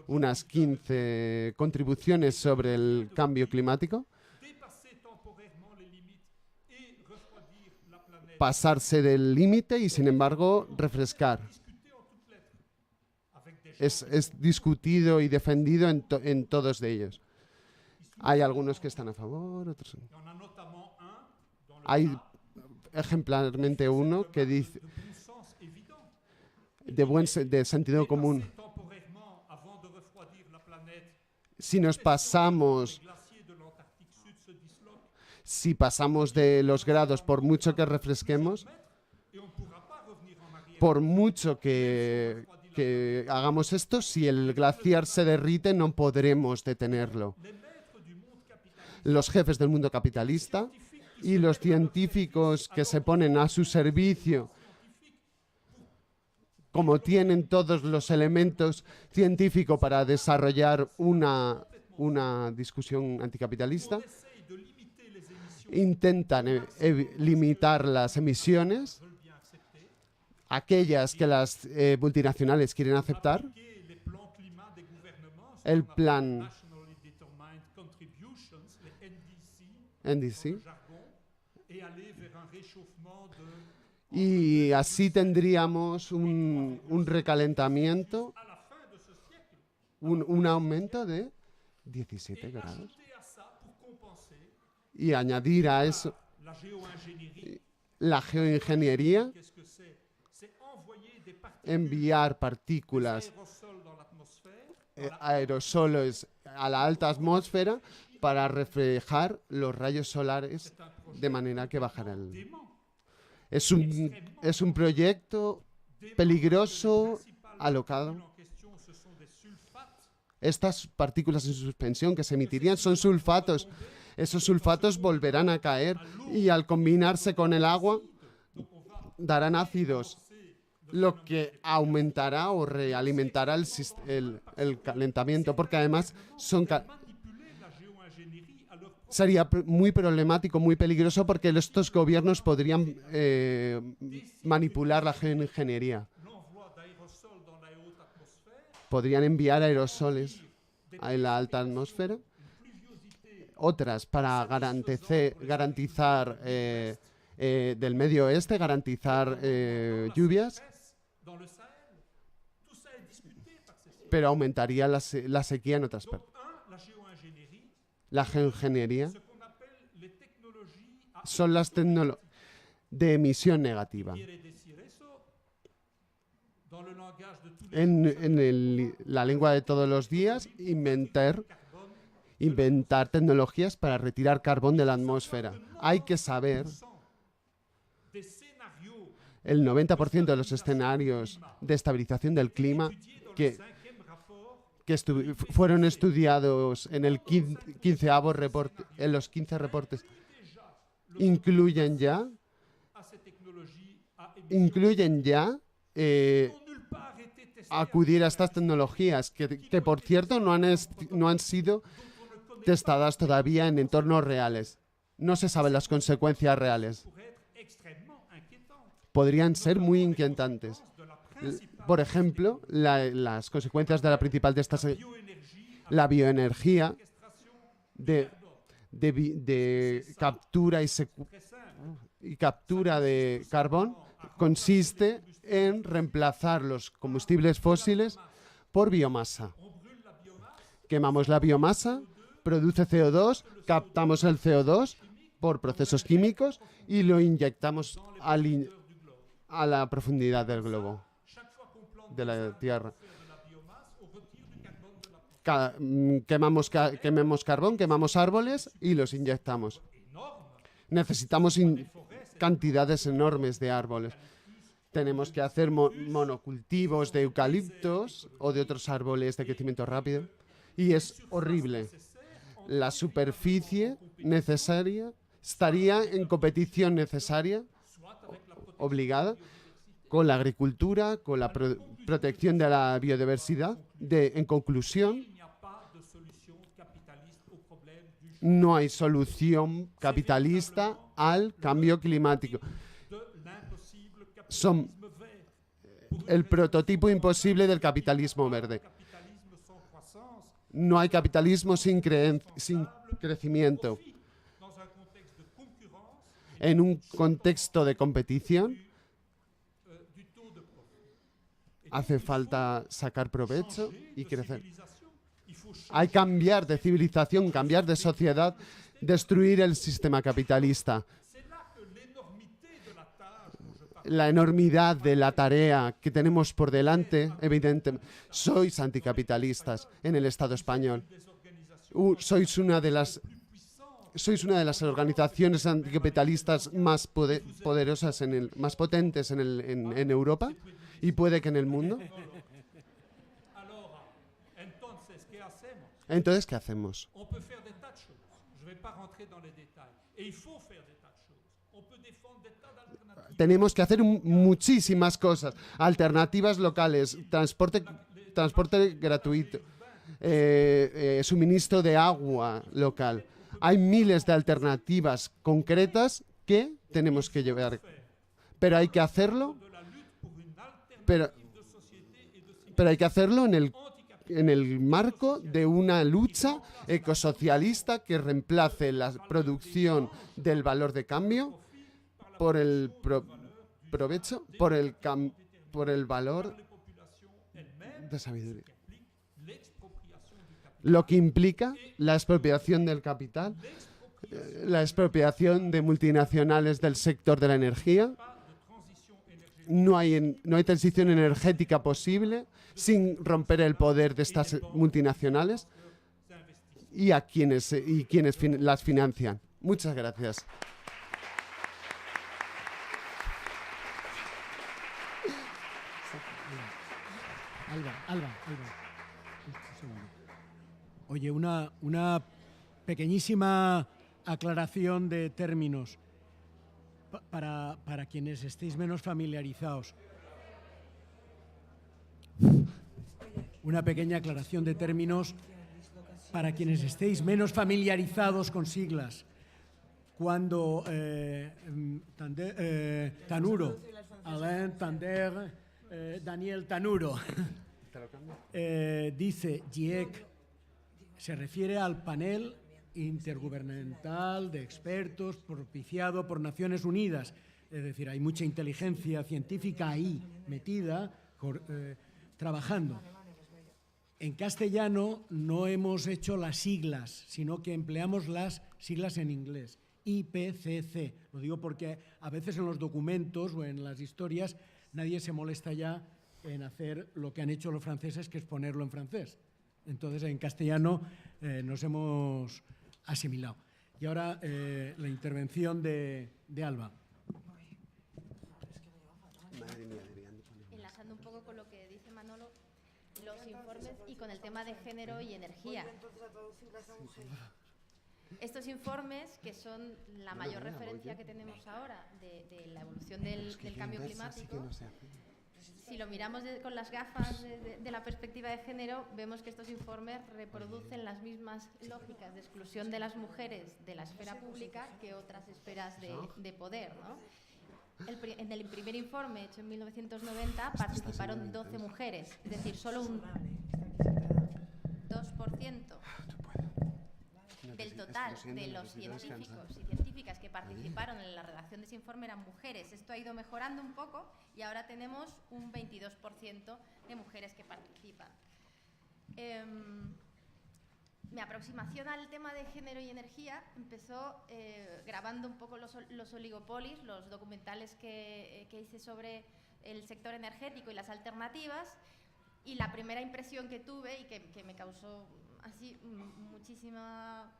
D: unas 15 contribuciones sobre el cambio climático,
C: dépasser temporairement les limites et refroidir la planète,
D: pasarse del límite y, sin embargo, refrescar.
C: discuté en toutes lettres avec des gens
D: Es discutido y defendido en todos de ellos. Hay algunos que están a favor, otros no.
C: Il y en a notamment un dans le
D: Hay ejemplarmente uno que dice
C: de bon sens évident.
D: de sentido común.
C: Dépasser temporairement avant de refroidir la planète,
D: Si nos pasamos,
C: les glaciers de l'Antarctique Sud se disloquent
D: si pasamos de los grados, por mucho que refresquemos,
C: et on ne pourra pas revenir en arrière.
D: por mucho que hagamos esto, si el glaciar se derrite, no podremos detenerlo.
C: Les maîtres du monde capitaliste
D: Los jefes del mundo capitalista y los científicos que se ponen a su servicio, como tienen todos los elementos científicos para desarrollar una discusión anticapitalista,
C: essayent de limiter les émissions,
D: intentan limitar las emisiones,
C: veulent bien accepter,
D: aquellas que las multinacionales quieren aceptar,
C: appliquer les plans climat des gouvernements,
D: el
C: ce qu'on appelle
D: plan
C: Nationally Determined Contributions, les NDC,
D: NDC,
C: jargon, et aller vers un réchauffement de,
D: y así tendríamos un recalentamiento,
C: à la fin de ce siècle.
D: un aumento de 17 grados.
C: Ajouter à ça, pour compenser,
D: Y añadir a eso
C: la géo-ingénierie,
D: la geoingeniería,
C: qu'est-ce que c'est? C'est envoyer des particules,
D: enviar
C: des
D: partículas,
C: aérosols dans l'atmosphère,
D: aerosoles a la alta atmósfera para reflejar los rayos solares
C: c'est un projet
D: de manera que bajará el...
C: dément.
D: Es un proyecto peligroso, alocado.
C: En question, ce sont des sulfates.
D: Estas partículas en suspensión que se emitirían son sulfatos. Esos sulfatos volverán a caer y al combinarse con el agua darán ácidos, lo que aumentará o realimentará el calentamiento, porque además
C: Manipuler la géo-ingénierie à leur propre
D: sería muy problemático, muy peligroso, porque estos gobiernos podrían manipular la geoingeniería.
C: l'envoi d'aérosols dans la haute atmosphère,
D: Podrían enviar aerosoles a la alta atmósfera, otras para garantizar del medio oeste, garantizar lluvias,
C: dans le Sahel. Tout ça est discuté par ces scientifiques.
D: pero aumentaría la sequía en otras
C: Donc,
D: partes.
C: la géo-ingénierie,
D: La geoingeniería
C: ce qu'on appelle les technologies à
D: son las tecnologías de emisión negativa.
C: quiere decir eso dans le langage de tous les
D: La lengua de todos los días, inventar tecnologías para retirar carbón de la atmósfera. Hay que saber,
C: des scénarios
D: el 90% de los escenarios de estabilización del clima
C: étudiés dans le 5e rapport
D: fueron estudiados en el 15º reporte, en los 15 reportes, incluyen ya
C: à ces technologies à émission
D: incluyen ya
C: n'ont nulle part été testées
D: acudir a estas tecnologías, que por cierto no han sido testadas todavía en entornos reales. No se saben las consecuencias reales.
C: pour être extrêmement inquiétantes.
D: Podrían ser muy inquietantes.
C: De la principale
D: Por ejemplo, las consecuencias de la principal de estas,
C: bioénergie à
D: la bioenergía
C: séquestration
D: de captura
C: très simple.
D: y captura de carbón consiste en reemplazar los combustibles fósiles por biomasa.
C: On brûle la biomasse,
D: Quemamos la biomasa, produce CO2, captamos el CO2 por procesos químicos y lo inyectamos a la profundidad del globo,
C: chaque fois qu'on plante
D: de la Tierra.
C: de la biomasse, on retire du carbone de la
D: Quemamos carbón, quemamos árboles y los inyectamos.
C: énorme.
D: Necesitamos cantidades enormes de árboles. Tenemos que hacer monocultivos de eucaliptos o de otros árboles de crecimiento rápido. Y es horrible. La superficie necesaria estaría en competición necesaria, obligada, con la agricultura, con la protección de la biodiversidad. En conclusión,
C: Il n'y a pas de solution capitaliste au problème du
D: no hay solución capitalista al cambio climático.
C: de l'impossible
D: Son
C: capitalisme vert.
D: el prototipo imposible del capitalismo verde.
C: Capitalisme sans croissance,
D: No hay capitalismo sin crecimiento.
C: dans un contexte de concurrence,
D: En un contexto de competición,
C: du taux de profit.
D: hace falta sacar provecho y crecer.
C: Civilisation, il faut
D: Hay que cambiar de civilización, cambiar de sociedad, destruir el sistema capitalista.
C: C'est là que l'énormité de la tâche dont je parle
D: La enormidad de la tarea que tenemos por delante, evidentemente, sois anticapitalistas en el Estado español. Sois una de las organizaciones anticapitalistas más poderosas, más potentes en Europa y puede que en el mundo.
C: Alors, entonces, ¿qué hacemos?
D: Entonces, ¿qué hacemos?
C: On peut faire des tas de choses. Je ne vais pas rentrer dans les détails. Et il faut faire des tas de choses. On peut défendre des tas d'alternatives.
D: Tenemos que hacer muchísimas cosas. Alternativas locales, transporte gratuito, suministro de agua local. Hay miles de alternativas concretas que tenemos que llevar. Pero hay que hacerlo,
C: De la lutte pour une alternative
D: pero,
C: de société et de civilisation
D: pero hay que hacerlo en el en el marco de una lucha ecosocialista que reemplace la producción del valor de cambio por el provecho, por el valor de sabiduría. Lo que implica la expropiación del capital, la expropiación de multinacionales del sector de la energía. No hay transición energética posible sin romper el poder de estas multinacionales y quienes las financian. Muchas gracias.
A: Alba. Un segundo. Oye, una pequeñísima aclaración de términos para quienes estéis menos familiarizados. Una pequeña aclaración de términos para quienes estéis menos familiarizados con siglas. Cuando Tanuro, Alain Tander, Daniel Tanuro, dice GIEC, se refiere al panel intergubernamental de expertos propiciado por Naciones Unidas. Es decir, hay mucha inteligencia científica ahí metida, trabajando. En castellano no hemos hecho las siglas, sino que empleamos las siglas en inglés. IPCC. Lo digo porque a veces en los documentos o en las historias nadie se molesta ya en hacer lo que han hecho los franceses, que es ponerlo en francés. Entonces, en castellano nos hemos asimilado. Y ahora la intervención de Alba.
B: Enlazando un poco con lo que dice Manolo, los informes y con el tema de género y energía. Estos informes, que son la mayor referencia que tenemos ahora de la evolución del cambio climático, si lo miramos con las gafas de la perspectiva de género, vemos que estos informes reproducen las mismas lógicas de exclusión de las mujeres de la esfera pública que otras esferas de poder, ¿no? En el primer informe, hecho en 1990, participaron 12 mujeres, es decir, solo un 2% del total de los científicos y científicas que participaron en la redacción de ese informe eran mujeres. Esto ha ido mejorando un poco y ahora tenemos un 22% de mujeres que participan. Mi aproximación al tema de género y energía empezó grabando un poco los oligopolis, los documentales que hice sobre el sector energético y las alternativas, y la primera impresión que tuve y que me causó así muchísima,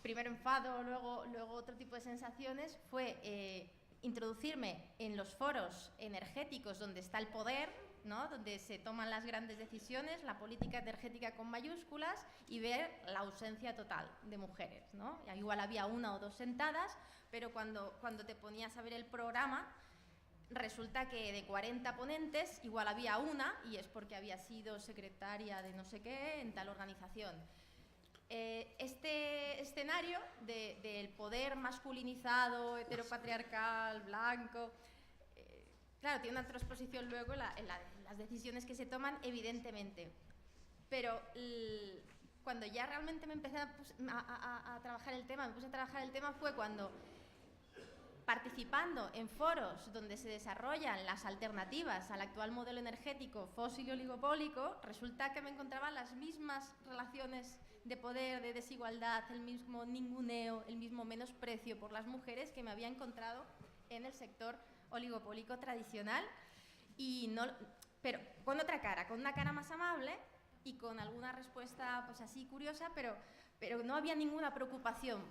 B: primero enfado, luego otro tipo de sensaciones, fue introducirme en los foros energéticos donde está el poder, ¿no? Donde se toman las grandes decisiones, la política energética con mayúsculas, y ver la ausencia total de mujeres, ¿no? Igual había una o dos sentadas, pero cuando te ponías a ver el programa, resulta que de 40 ponentes igual había una, y es porque había sido secretaria de no sé qué en tal organización. Este escenario del poder masculinizado, heteropatriarcal, blanco, claro, tiene una transposición luego en las decisiones que se toman, evidentemente. Pero cuando ya realmente me empecé a trabajar el tema, fue cuando, participando en foros donde se desarrollan las alternativas al actual modelo energético fósil y oligopólico, resulta que me encontraba las mismas relaciones de poder, de desigualdad, el mismo ninguneo, el mismo menosprecio por las mujeres que me había encontrado en el sector oligopólico tradicional, pero con otra cara, con una cara más amable y con alguna respuesta pues así curiosa, pero no había ninguna preocupación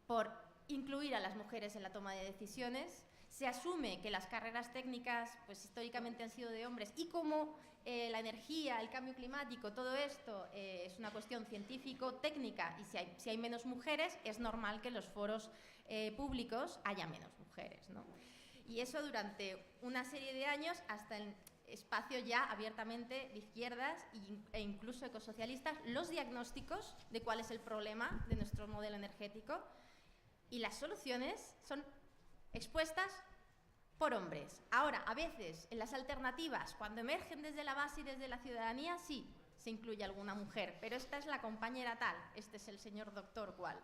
B: por incluir a las mujeres en la toma de decisiones. Se asume que las carreras técnicas pues históricamente han sido de hombres, y como la energía, el cambio climático, todo esto es una cuestión científico-técnica, y si hay menos mujeres, es normal que en los foros públicos haya menos mujeres, ¿no? Y eso durante una serie de años, hasta el espacio ya abiertamente de izquierdas e incluso ecosocialistas, los diagnósticos de cuál es el problema de nuestro modelo energético y las soluciones son expuestas por hombres. Ahora, a veces, en las alternativas, cuando emergen desde la base y desde la ciudadanía, sí, se incluye alguna mujer, pero esta es la compañera tal, este es el señor doctor cual,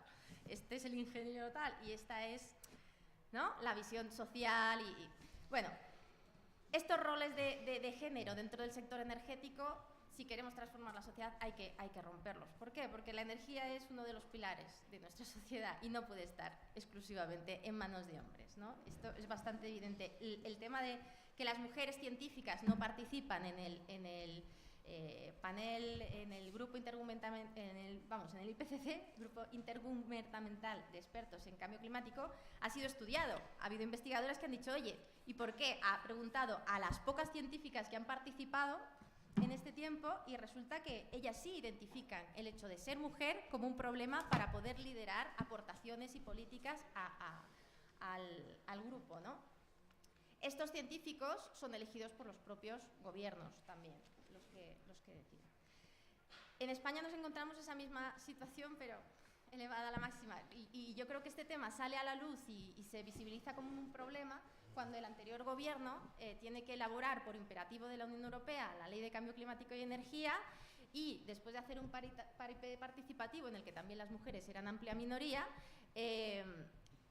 B: este es el ingeniero tal, y esta es, ¿no?, la visión social bueno, estos roles de género dentro del sector energético, si queremos transformar la sociedad, hay que romperlos. ¿Por qué? Porque la energía es uno de los pilares de nuestra sociedad y no puede estar exclusivamente en manos de hombres, ¿no? Esto es bastante evidente. El tema de que las mujeres científicas no participan en el panel, en el grupo intergubernamental, en el IPCC, Grupo Intergubernamental de Expertos en Cambio Climático, ha sido estudiado. Ha habido investigadoras que han dicho, oye, ¿y por qué? Ha preguntado a las pocas científicas que han participado en este tiempo y resulta que ellas sí identifican el hecho de ser mujer como un problema para poder liderar aportaciones y políticas al grupo, ¿no? Estos científicos son elegidos por los propios gobiernos también, los que deciden. En España nos encontramos esa misma situación, pero elevada a la máxima. Y yo creo que este tema sale a la luz y se visibiliza como un problema cuando el anterior gobierno tiene que elaborar por imperativo de la Unión Europea la Ley de Cambio Climático y Energía y después de hacer un paripé participativo en el que también las mujeres eran amplia minoría,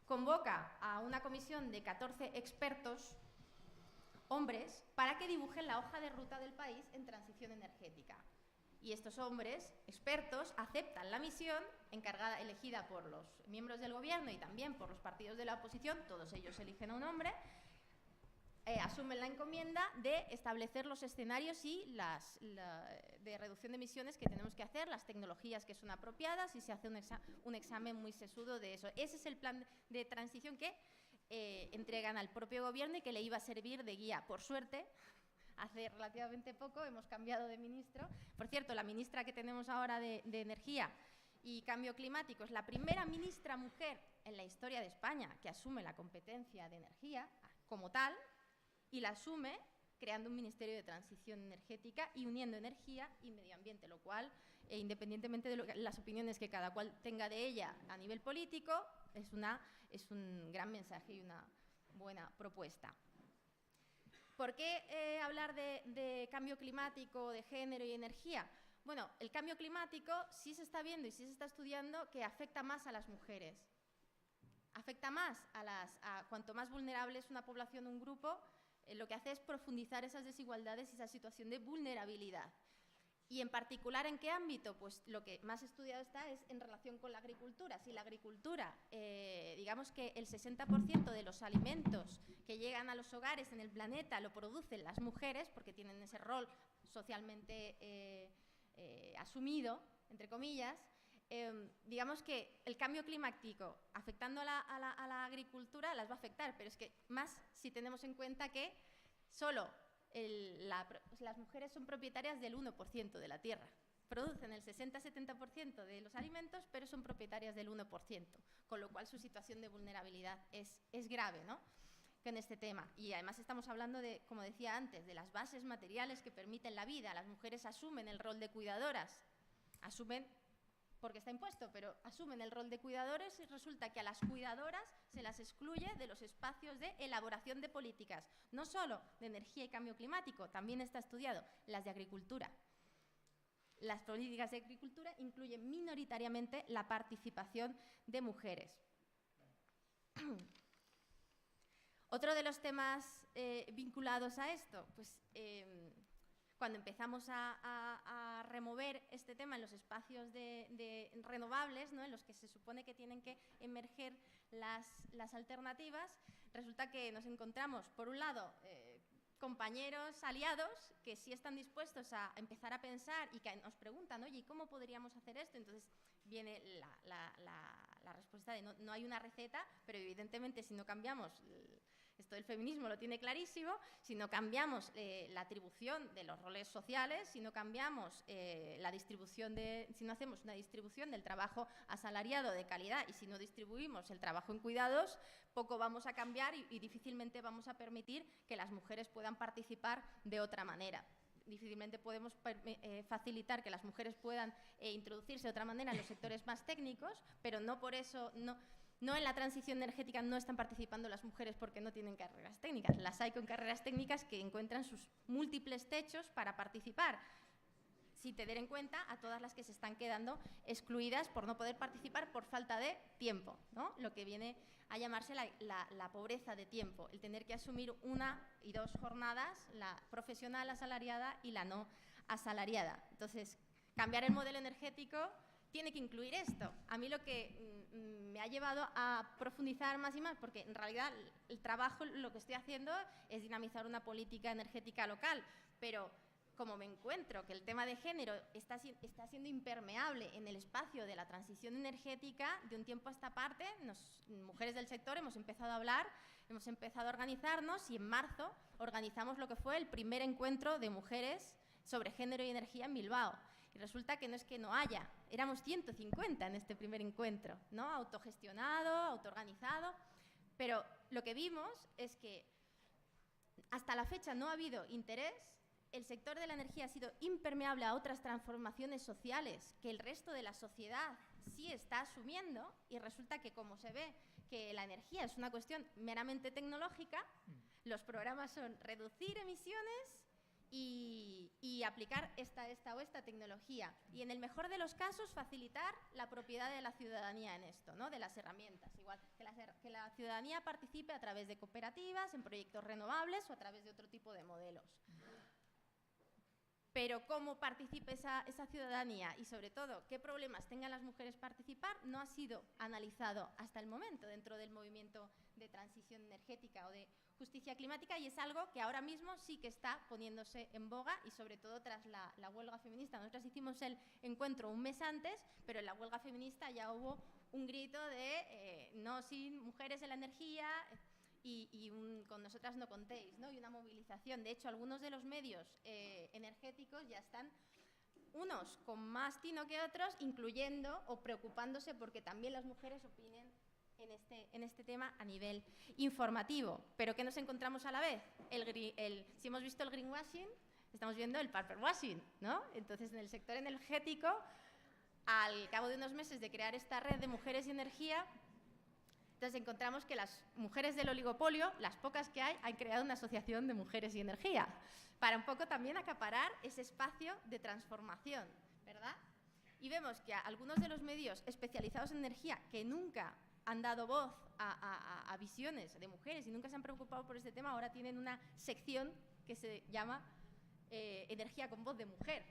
B: convoca a una comisión de 14 expertos hombres para que dibujen la hoja de ruta del país en transición energética. Y estos hombres expertos aceptan la misión elegida por los miembros del gobierno y también por los partidos de la oposición, todos ellos eligen a un hombre, asumen la encomienda de establecer los escenarios y de reducción de emisiones que tenemos que hacer, las tecnologías que son apropiadas y se hace un examen muy sesudo de eso. Ese es el plan de transición que entregan al propio gobierno y que le iba a servir de guía. Por suerte, hace relativamente poco hemos cambiado de ministro. Por cierto, la ministra que tenemos ahora de Energía y Cambio Climático es la primera ministra mujer en la historia de España que asume la competencia de energía como tal y la asume creando un Ministerio de Transición Energética y uniendo energía y medio ambiente, lo cual, independientemente de las opiniones que cada cual tenga de ella a nivel político, es un gran mensaje y una buena propuesta. ¿Por qué hablar de cambio climático, de género y energía? Bueno, el cambio climático sí se está viendo y sí se está estudiando que afecta más a las mujeres. Afecta más cuanto más vulnerable es una población o un grupo, lo que hace es profundizar esas desigualdades y esa situación de vulnerabilidad. Y en particular, ¿en qué ámbito? Pues lo que más estudiado está es en relación con la agricultura. Si la agricultura, digamos que el 60% de los alimentos que llegan a los hogares en el planeta lo producen las mujeres, porque tienen ese rol socialmente asumido, entre comillas, digamos que el cambio climático afectando a la agricultura las va a afectar, pero es que más si tenemos en cuenta que solo las mujeres son propietarias del 1% de la tierra. Producen el 60-70% de los alimentos, pero son propietarias del 1%, con lo cual su situación de vulnerabilidad es grave, ¿no?, con este tema. Y además estamos hablando de, como decía antes, de las bases materiales que permiten la vida. Las mujeres asumen el rol de cuidadoras, asumen porque está impuesto, pero asumen el rol de cuidadores y resulta que a las cuidadoras se las excluye de los espacios de elaboración de políticas, no solo de energía y cambio climático, también está estudiado las de agricultura. Las políticas de agricultura incluyen minoritariamente la participación de mujeres. Otro de los temas vinculados a esto, pues cuando empezamos a remover este tema en los espacios de renovables, ¿no?, en los que se supone que tienen que emerger las alternativas, resulta que nos encontramos, por un lado, compañeros aliados que sí están dispuestos a empezar a pensar y que nos preguntan, oye, ¿cómo podríamos hacer esto? Entonces viene la respuesta de no hay una receta, pero evidentemente si no cambiamos, esto del feminismo lo tiene clarísimo, si no cambiamos la atribución de los roles sociales, si no cambiamos si no hacemos una distribución del trabajo asalariado de calidad y si no distribuimos el trabajo en cuidados, poco vamos a cambiar y difícilmente vamos a permitir que las mujeres puedan participar de otra manera. Difícilmente podemos facilitar que las mujeres puedan introducirse de otra manera en los sectores más técnicos, pero no por eso No, en la transición energética no están participando las mujeres porque no tienen carreras técnicas. Las hay con carreras técnicas que encuentran sus múltiples techos para participar, sin tener en cuenta a todas las que se están quedando excluidas por no poder participar por falta de tiempo, ¿no? Lo que viene a llamarse la pobreza de tiempo, el tener que asumir 1 y 2 jornadas, la profesional asalariada y la no asalariada. Entonces, cambiar el modelo energético tiene que incluir esto. A mí lo que me ha llevado a profundizar más y más, porque en realidad el trabajo, lo que estoy haciendo es dinamizar una política energética local, pero como me encuentro que el tema de género está siendo impermeable en el espacio de la transición energética, de un tiempo a esta parte, mujeres del sector hemos empezado a hablar, hemos empezado a organizarnos y en marzo organizamos lo que fue el primer encuentro de mujeres sobre género y energía en Bilbao. Y resulta que no es que no haya, éramos 150 en este primer encuentro, ¿no? Autogestionado, autoorganizado, pero lo que vimos es que hasta la fecha no ha habido interés. El sector de la energía ha sido impermeable a otras transformaciones sociales que el resto de la sociedad sí está asumiendo, y resulta que, como se ve que la energía es una cuestión meramente tecnológica, los programas son reducir emisiones y aplicar esta o esta tecnología. Y en el mejor de los casos, facilitar la propiedad de la ciudadanía en esto, ¿no? De las herramientas. Igual que la ciudadanía participe a través de cooperativas, en proyectos renovables o a través de otro tipo de modelos. Pero cómo participe esa ciudadanía y, sobre todo, qué problemas tengan las mujeres participar, no ha sido analizado hasta el momento dentro del movimiento de transición energética o de justicia climática, y es algo que ahora mismo sí que está poniéndose en boga, y sobre todo tras la huelga feminista. Nosotras hicimos el encuentro un mes antes, pero en la huelga feminista ya hubo un grito de no sin mujeres en la energía, y con nosotras no contéis, ¿no? Y una movilización. De hecho, algunos de los medios energéticos ya están, unos con más tino que otros, incluyendo o preocupándose porque también las mujeres opinen en este tema a nivel informativo. Pero ¿qué nos encontramos a la vez? Si hemos visto el greenwashing, estamos viendo el purplewashing, ¿no? Entonces, en el sector energético, al cabo de unos meses de crear esta red de mujeres y energía, entonces encontramos que las mujeres del oligopolio, las pocas que hay, han creado una asociación de mujeres y energía, para un poco también acaparar ese espacio de transformación, ¿verdad? Y vemos que algunos de los medios especializados en energía, que nunca han dado voz a visiones de mujeres y nunca se han preocupado por este tema, ahora tienen una sección que se llama Energía con voz de mujer,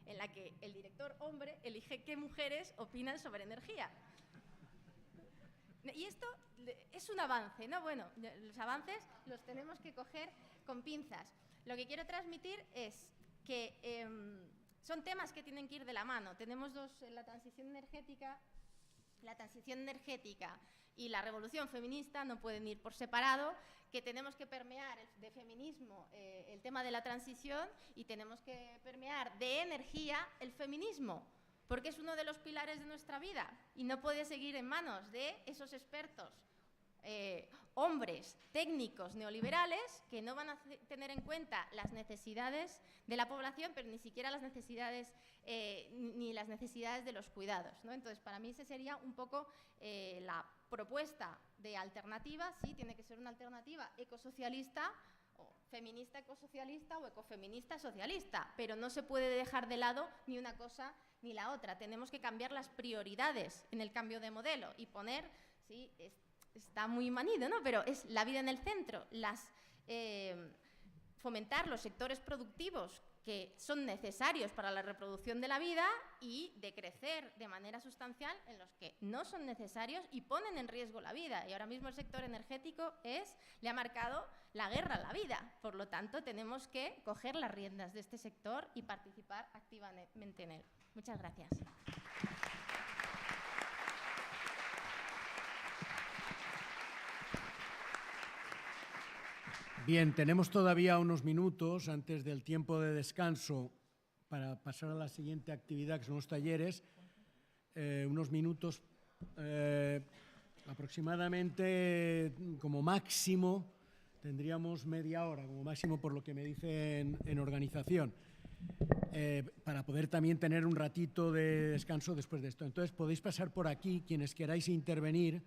B: en la que el director hombre elige qué mujeres opinan sobre energía. Y esto es un avance, ¿no? Bueno, los avances los tenemos que coger con pinzas. Lo que quiero transmitir es que son temas que tienen que ir de la mano. Tenemos dos, la transición energética y la revolución feminista no pueden ir por separado, que tenemos que permear de feminismo el tema de la transición, y tenemos que permear de energía el feminismo, porque es uno de los pilares de nuestra vida y no puede seguir en manos de esos expertos, hombres técnicos neoliberales, que no van a tener en cuenta las necesidades de la población, pero ni siquiera las necesidades ni las necesidades de los cuidados, ¿no? Entonces, para mí esa sería un poco la propuesta de alternativa. Sí, tiene que ser una alternativa ecosocialista, o feminista ecosocialista, o ecofeminista socialista, pero no se puede dejar de lado ni una cosa ni la otra. Tenemos que cambiar las prioridades en el cambio de modelo y poner, sí, está muy manido, ¿no? Pero es la vida en el centro, fomentar los sectores productivos que son necesarios para la reproducción de la vida, y decrecer de manera sustancial en los que no son necesarios y ponen en riesgo la vida. Y ahora mismo el sector energético le ha marcado la guerra a la vida. Por lo tanto, tenemos que coger las riendas de este sector y participar activamente en él. Muchas gracias.
A: Bien, tenemos todavía unos minutos antes del tiempo de descanso para pasar a la siguiente actividad, que son los talleres. Unos minutos aproximadamente, como máximo, tendríamos media hora, como máximo, por lo que me dicen en organización, para poder también tener un ratito de descanso después de esto. Entonces, podéis pasar por aquí, quienes queráis intervenir,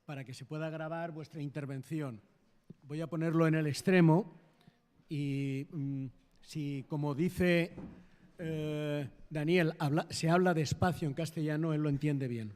A: para que se pueda grabar vuestra intervención. Voy a ponerlo en el extremo y si, como dice Daniel, se habla despacio en castellano, él lo entiende bien.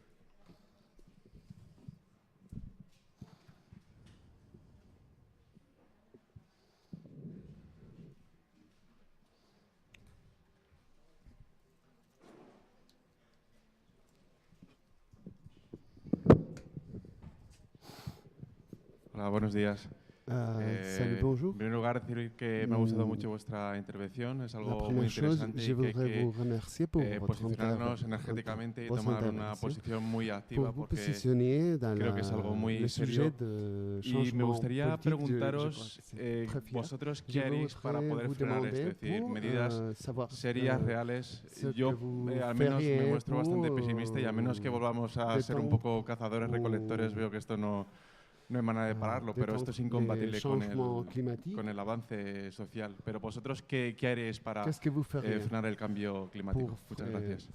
F: Hola, buenos días.
D: Salut, bonjour.
F: En primer lugar, decir que me ha gustado mucho vuestra intervención. Es
D: La
F: algo muy
D: première chose,
F: interesante
D: je
F: y que hay
D: voudrais vous
F: que
D: remercier pour votre
F: posicionarnos energéticamente y tomar una posición muy activa
D: pour vous
F: porque
D: positionner dans
F: creo que es algo muy
D: le
F: serio.
D: sujet de
F: Y me
D: changement
F: gustaría
D: politique. Je crois
F: preguntaros
D: que c'est très fier.
F: vosotros
D: Je
F: qué haréis para
D: voudrais
F: poder
D: vous
F: frenar esto,
D: demander
F: es decir,
D: pour,
F: medidas
D: savoir,
F: serias, reales.
D: ce
F: Yo
D: que vous
F: al menos me
D: feriez
F: muestro bastante
D: pour,
F: pesimista y a menos que volvamos a
D: de
F: ser un
D: temps
F: poco cazadores-recolectores, veo que esto no hay manera de pararlo, pero esto es incompatible con el avance social. Pero vosotros, ¿qué haréis para frenar el cambio climático? Muchas gracias.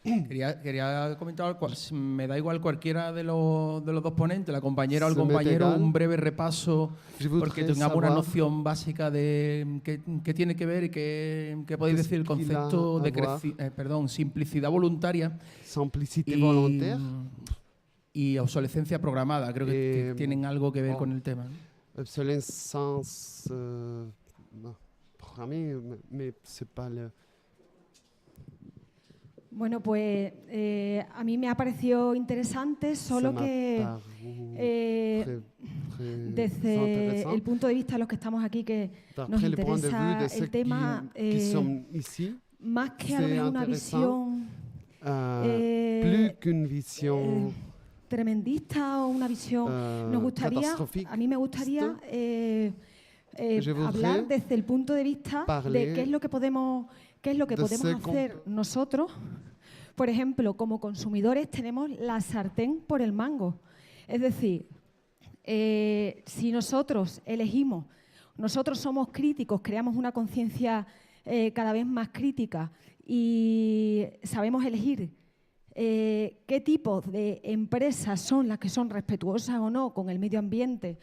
G: Quería comentar, me da igual cualquiera de los dos ponentes, la compañera o el compañero, un breve repaso, porque tengamos una noción básica de qué tiene que ver y qué podéis decir el concepto de simplicidad voluntaria y obsolescencia programada. Creo que tienen algo que ver con el tema.
D: Obsolescence programmée, mais c'est pas le...
H: Bueno, pues a mí me ha parecido interesante, solo que desde el punto de vista de los que estamos aquí, que nos interesa el tema, más que a lo mejor una visión tremendista o una visión, a mí me gustaría hablar desde el punto de vista de qué es lo que podemos hacer nosotros. Por ejemplo, como consumidores tenemos la sartén por el mango. Es decir, si nosotros elegimos, nosotros somos críticos, creamos una conciencia cada vez más crítica y sabemos elegir qué tipo de empresas son las que son respetuosas o no con el medio ambiente,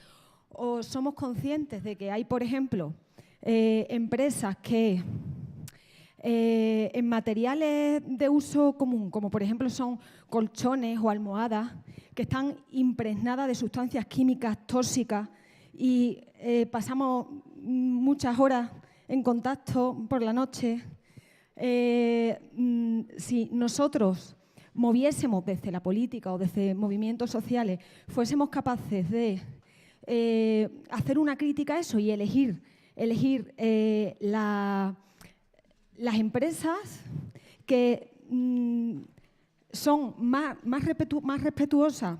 H: o somos conscientes de que hay, por ejemplo, empresas que en materiales de uso común, como por ejemplo son colchones o almohadas, que están impregnadas de sustancias químicas tóxicas y pasamos muchas horas en contacto por la noche. Si nosotros moviésemos desde la política o desde movimientos sociales, fuésemos capaces de hacer una crítica a eso y elegir las empresas que son más respetuosas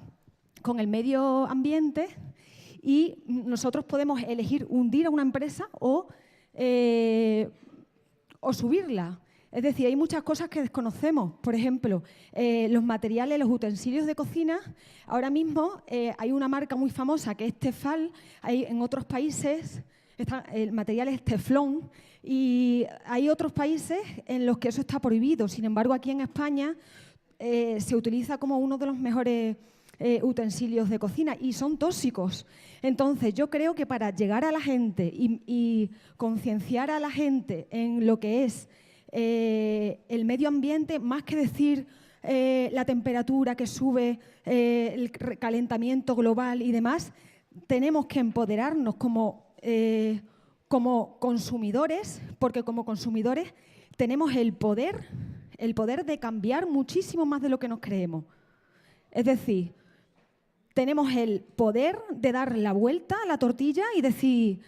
H: con el medio ambiente, y nosotros podemos elegir hundir a una empresa o subirla. Es decir, hay muchas cosas que desconocemos. Por ejemplo, los materiales, los utensilios de cocina. Ahora mismo hay una marca muy famosa que es Tefal. En otros países el material es teflón. Y hay otros países en los que eso está prohibido. Sin embargo, aquí en España se utiliza como uno de los mejores utensilios de cocina y son tóxicos. Entonces, yo creo que para llegar a la gente y concienciar a la gente en lo que es el medio ambiente, más que decir la temperatura que sube, el calentamiento global y demás, tenemos que empoderarnos como consumidores, porque como consumidores tenemos el poder de cambiar muchísimo más de lo que nos creemos. Es decir, tenemos el poder de dar la vuelta a la tortilla y decir,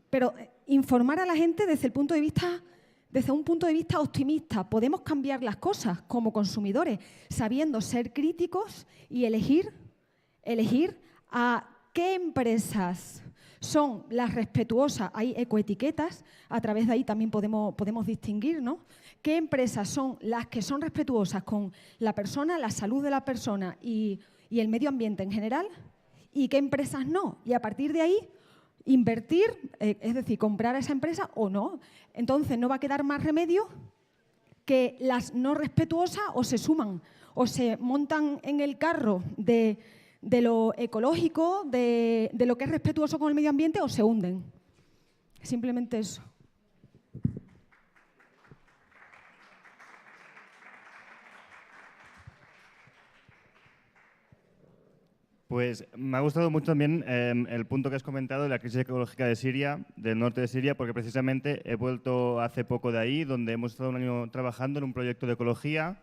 H: pero informar a la gente desde un punto de vista optimista. Podemos cambiar las cosas como consumidores, sabiendo ser críticos y elegir a qué empresas son las respetuosas, hay ecoetiquetas, a través de ahí también podemos distinguir, ¿no? ¿Qué empresas son las que son respetuosas con la persona, la salud de la persona y el medio ambiente en general? ¿Y qué empresas no? Y a partir de ahí, invertir, es decir, comprar a esa empresa o no. Entonces, no va a quedar más remedio que las no respetuosas o se suman o se montan en el carro de lo ecológico, de lo que es respetuoso con el medio ambiente o se hunden. Simplemente eso.
I: Pues me ha gustado mucho también el punto que has comentado de la crisis ecológica de Siria, del norte de Siria, porque precisamente he vuelto hace poco de ahí, donde hemos estado un año trabajando en un proyecto de ecología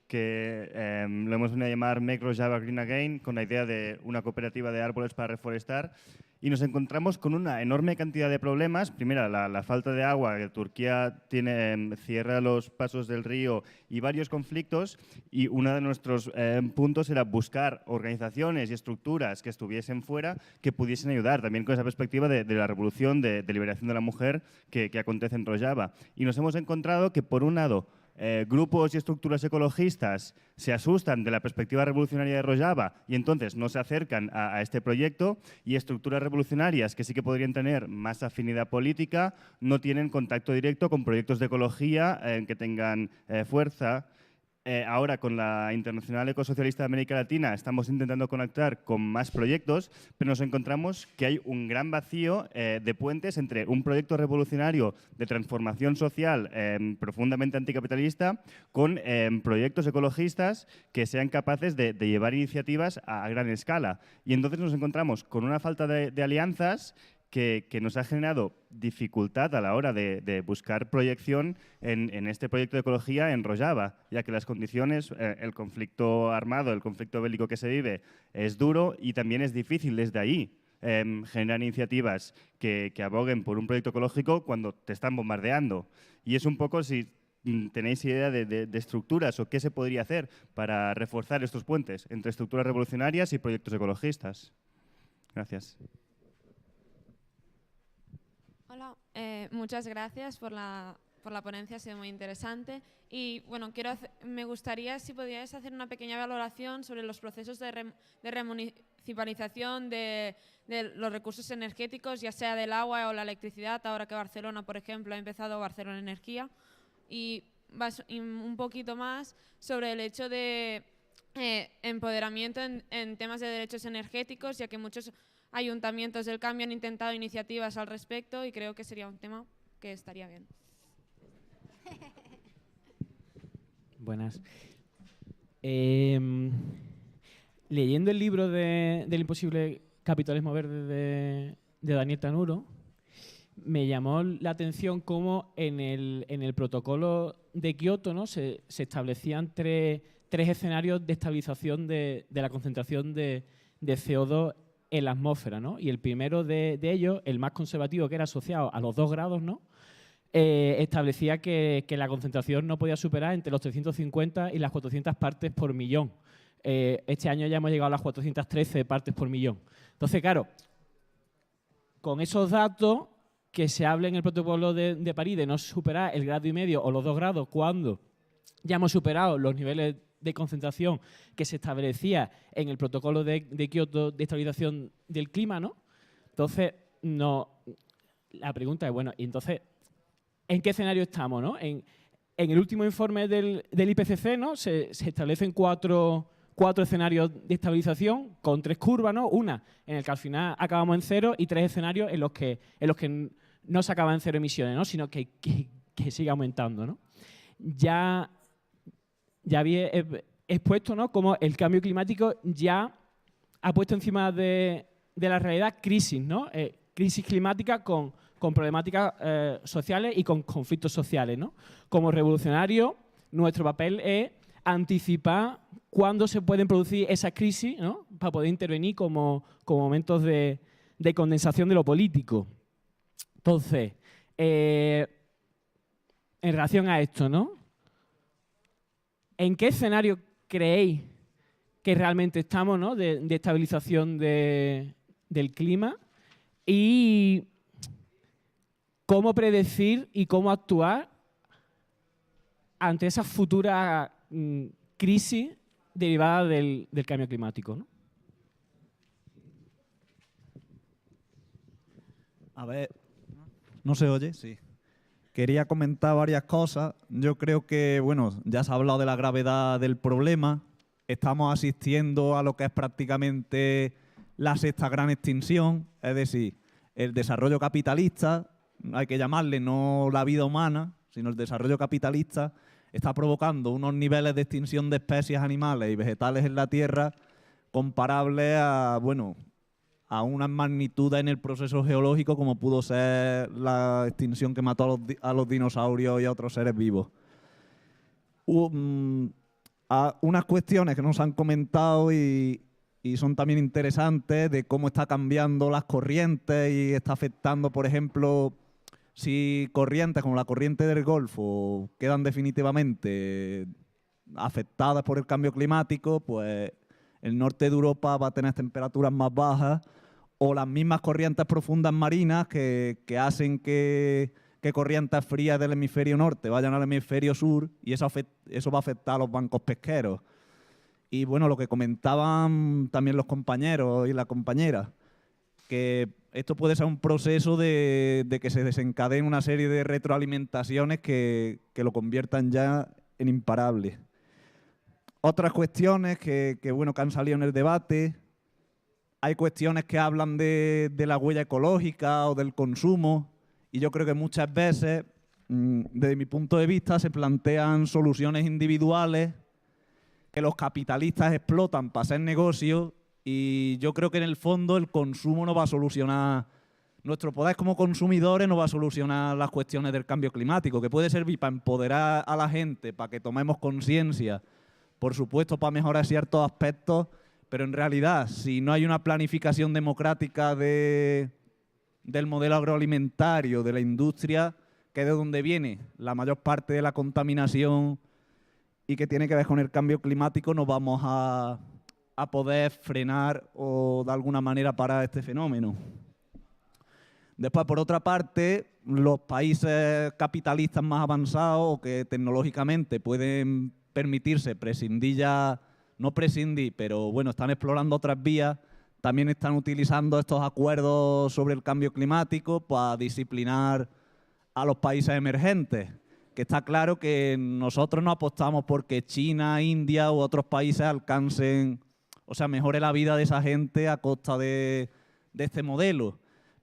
I: que lo hemos venido a llamar Make Rojava Green Again, con la idea de una cooperativa de árboles para reforestar. Y nos encontramos con una enorme cantidad de problemas. Primero, la falta de agua, que Turquía cierra los pasos del río y varios conflictos. Y uno de nuestros puntos era buscar organizaciones y estructuras que estuviesen fuera, que pudiesen ayudar, también con esa perspectiva de la revolución, de liberación de la mujer que acontece en Rojava. Y nos hemos encontrado que, por un lado, grupos y estructuras ecologistas se asustan de la perspectiva revolucionaria de Rojava y entonces no se acercan a este proyecto, y estructuras revolucionarias que sí que podrían tener más afinidad política no tienen contacto directo con proyectos de ecología que tengan fuerza. Ahora, con la Internacional Ecosocialista de América Latina, estamos intentando conectar con más proyectos, pero nos encontramos que hay un gran vacío de puentes entre un proyecto revolucionario de transformación social profundamente anticapitalista con proyectos ecologistas que sean capaces de llevar iniciativas a gran escala. Y entonces nos encontramos con una falta de alianzas que nos ha generado dificultad a la hora de buscar proyección en este proyecto de ecología en Rojava, ya que las condiciones, el conflicto armado, el conflicto bélico que se vive es duro y también es difícil desde ahí generar iniciativas que aboguen por un proyecto ecológico cuando te están bombardeando. Y es un poco si tenéis idea de estructuras o qué se podría hacer para reforzar estos puentes entre estructuras revolucionarias y proyectos ecologistas. Gracias.
J: Hola, muchas gracias por la ponencia, ha sido muy interesante. Y bueno, me gustaría si podríais hacer una pequeña valoración sobre los procesos de remunicipalización de los recursos energéticos, ya sea del agua o la electricidad, ahora que Barcelona, por ejemplo, ha empezado Barcelona Energía. Y un poquito más sobre el hecho de empoderamiento en temas de derechos energéticos, ya que muchos ayuntamientos del cambio han intentado iniciativas al respecto y creo que sería un tema que estaría bien.
K: Buenas. Leyendo el libro del imposible capitalismo verde de Daniel Tanuro, me llamó la atención cómo en el protocolo de Kioto, ¿no?, se establecían tres escenarios de estabilización de la concentración de CO2 en la atmósfera, ¿no? Y el primero de ellos, el más conservativo, que era asociado a los 2 grados, ¿no?, establecía que la concentración no podía superar entre los 350 y las 400 partes por millón. Este año ya hemos llegado a las 413 partes por millón. Entonces, claro, con esos datos que se habla en el protocolo de París de no superar el 1,5 grados o los 2 grados cuando ya hemos superado los niveles de concentración que se establecía en el protocolo de Kioto de estabilización del clima, ¿no? Entonces, la pregunta es, bueno, ¿y entonces en qué escenario estamos, no? En el último informe del IPCC, ¿no?, se establecen cuatro escenarios de estabilización con 3 curvas, ¿no? Una en el que al final acabamos en 0 y 3 escenarios en los que no se acaba en 0 emisiones, ¿no?, sino que sigue aumentando, ¿no? Ya había expuesto, ¿no?, cómo el cambio climático ya ha puesto encima de la realidad crisis, ¿no? Crisis climática con problemáticas sociales y con conflictos sociales, ¿no? Como revolucionario, nuestro papel es anticipar cuándo se pueden producir esas crisis, ¿no?, para poder intervenir como momentos de condensación de lo político. Entonces, en relación a esto, ¿no?, ¿en qué escenario creéis que realmente estamos, ¿no?, de estabilización del clima? y cómo predecir y cómo actuar ante esa futura crisis derivada del cambio climático, ¿no?
L: A ver, ¿no se oye? Sí. Quería comentar varias cosas. Yo creo que, bueno, ya se ha hablado de la gravedad del problema. Estamos asistiendo a lo que es prácticamente la sexta gran extinción, es decir, el desarrollo capitalista, hay que llamarle no la vida humana, sino el desarrollo capitalista, está provocando unos niveles de extinción de especies animales y vegetales en la Tierra comparables a, bueno, a unas magnitudes en el proceso geológico como pudo ser la extinción que mató a los dinosaurios y a otros seres vivos. Unas cuestiones que nos han comentado y son también interesantes de cómo está cambiando las corrientes y está afectando, por ejemplo, si corrientes como la corriente del Golfo quedan definitivamente afectadas por el cambio climático, pues el norte de Europa va a tener temperaturas más bajas, o las mismas corrientes profundas marinas que hacen que corrientes frías del hemisferio norte vayan al hemisferio sur, y eso va a afectar a los bancos pesqueros. Y bueno, lo que comentaban también los compañeros y la compañera, que esto puede ser un proceso de que se desencadene una serie de retroalimentaciones que lo conviertan ya en imparable. Otras cuestiones que han salido en el debate, hay cuestiones que hablan de la huella ecológica o del consumo, y yo creo que muchas veces, desde mi punto de vista, se plantean soluciones individuales que los capitalistas explotan para hacer negocios, y yo creo que en el fondo el consumo no va a solucionar, nuestro poder como consumidores no va a solucionar las cuestiones del cambio climático, que puede servir para empoderar a la gente, para que tomemos conciencia, por supuesto para mejorar ciertos aspectos, pero en realidad si no hay una planificación democrática del modelo agroalimentario, de la industria, que es de donde viene la mayor parte de la contaminación y que tiene que ver con el cambio climático, no vamos a poder frenar o de alguna manera parar este fenómeno. Después, por otra parte, los países capitalistas más avanzados o que tecnológicamente pueden permitirse prescindir ya, no prescindir, pero bueno, están explorando otras vías, también están utilizando estos acuerdos sobre el cambio climático para disciplinar a los países emergentes, que está claro que nosotros no apostamos porque China, India u otros países alcancen, o sea, mejore la vida de esa gente a costa de este modelo.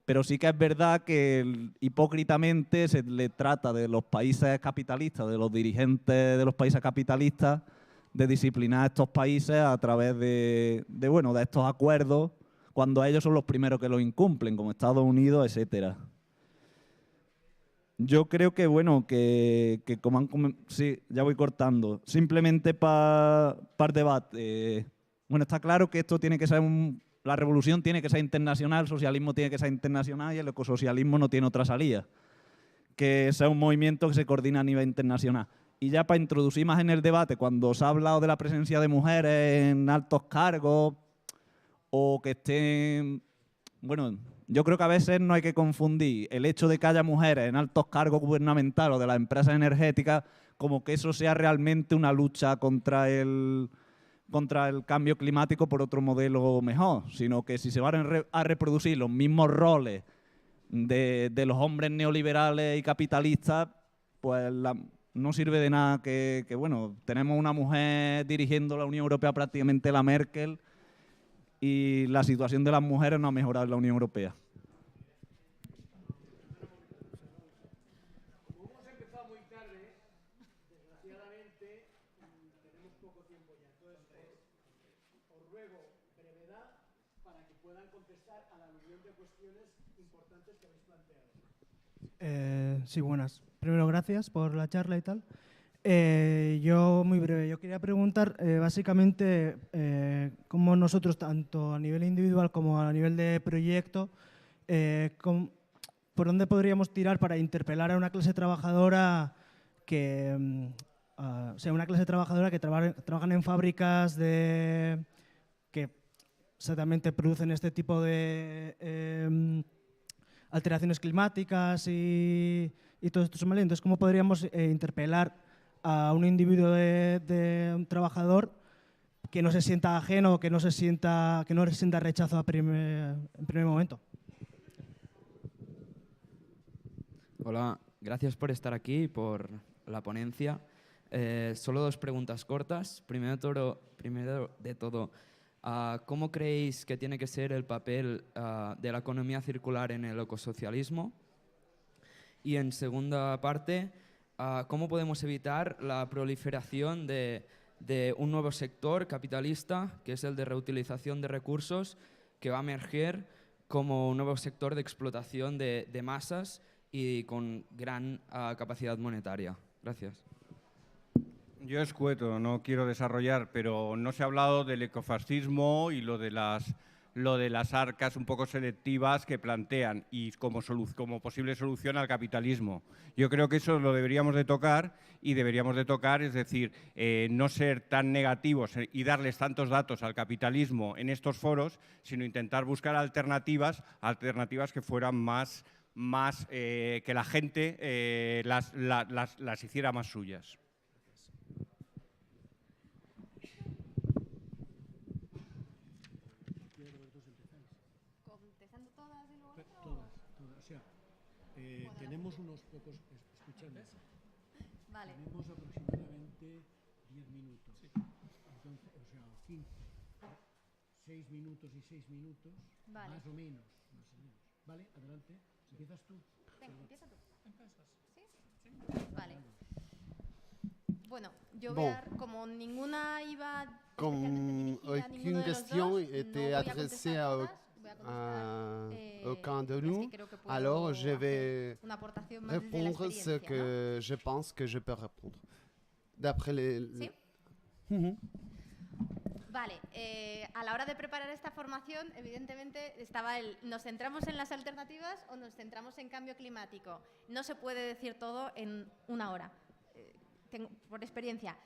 L: Pero sí que es verdad que hipócritamente se le trata de los países capitalistas, de los dirigentes de los países capitalistas, de disciplinar a estos países a través de estos acuerdos, cuando ellos son los primeros que los incumplen, como Estados Unidos, etcétera. Yo creo que, bueno, que como han comentado... Sí, ya voy cortando. Simplemente para el debate. Bueno, está claro que esto tiene que ser la revolución tiene que ser internacional, el socialismo tiene que ser internacional y el ecosocialismo no tiene otra salida. Que sea un movimiento que se coordina a nivel internacional. Y ya para introducir más en el debate, cuando se ha hablado de la presencia de mujeres en altos cargos o que estén... Bueno, yo creo que a veces no hay que confundir el hecho de que haya mujeres en altos cargos gubernamentales o de las empresas energéticas como que eso sea realmente una lucha contra el cambio climático por otro modelo mejor, sino que si se van a reproducir los mismos roles de los hombres neoliberales y capitalistas, pues no sirve de nada que bueno, tenemos una mujer dirigiendo la Unión Europea, prácticamente la Merkel, y la situación de las mujeres no ha mejorado en la Unión Europea.
A: Hemos empezado muy tarde, desgraciadamente tenemos poco tiempo ya, entonces os ruego brevedad para que puedan contestar a la aluvión de cuestiones importantes que habéis planteado.
M: Sí, buenas. Primero, gracias por la charla y tal. Yo, muy breve, yo quería preguntar básicamente cómo nosotros, tanto a nivel individual como a nivel de proyecto, por dónde podríamos tirar para interpelar a una clase trabajadora que, una clase trabajadora que trabajan en fábricas que exactamente producen este tipo de alteraciones climáticas y todo esto sumaría. Entonces, ¿cómo podríamos interpelar a un individuo de un trabajador que no se sienta ajeno, que no sienta rechazo en primer momento?
N: Hola, gracias por estar aquí y por la ponencia. Solo 2 preguntas cortas. Primero de todo, ¿cómo creéis que tiene que ser el papel de la economía circular en el ecosocialismo? Y en segunda parte, ¿cómo podemos evitar la proliferación de un nuevo sector capitalista, que es el de reutilización de recursos, que va a emerger como un nuevo sector de explotación de masas y con gran capacidad monetaria? Gracias.
O: Yo escueto, no quiero desarrollar, pero no se ha hablado del ecofascismo y lo de las arcas un poco selectivas que plantean y como posible solución al capitalismo. Yo creo que eso lo deberíamos de tocar y deberíamos de tocar, es decir, no ser tan negativos y darles tantos datos al capitalismo en estos foros, sino intentar buscar alternativas que fueran más que la gente las hiciera más suyas.
A: Tenemos unos pocos, escuchadme,
B: vale.
A: Tenemos aproximadamente 10 minutos, entonces, o sea, 15, 6 minutos y 6 minutos,
B: vale.
A: Más o menos, ¿vale? Adelante, ¿empiezas tú?
B: Venga, empieza tú. ¿Empiezas? ¿Sí? Vale. Bueno, yo voy a, como ninguna iba
D: Comme aucune question était adressée à aucun de nous, alors je vais répondre ce que je pense que je peux répondre. D'après les...
B: ¿Sí? Vale, a la hora de preparar esta formación, evidentemente estaba ¿nos centramos en las alternativas o nos centramos en cambio climático? No se puede decir todo en una hora. Por experiencia,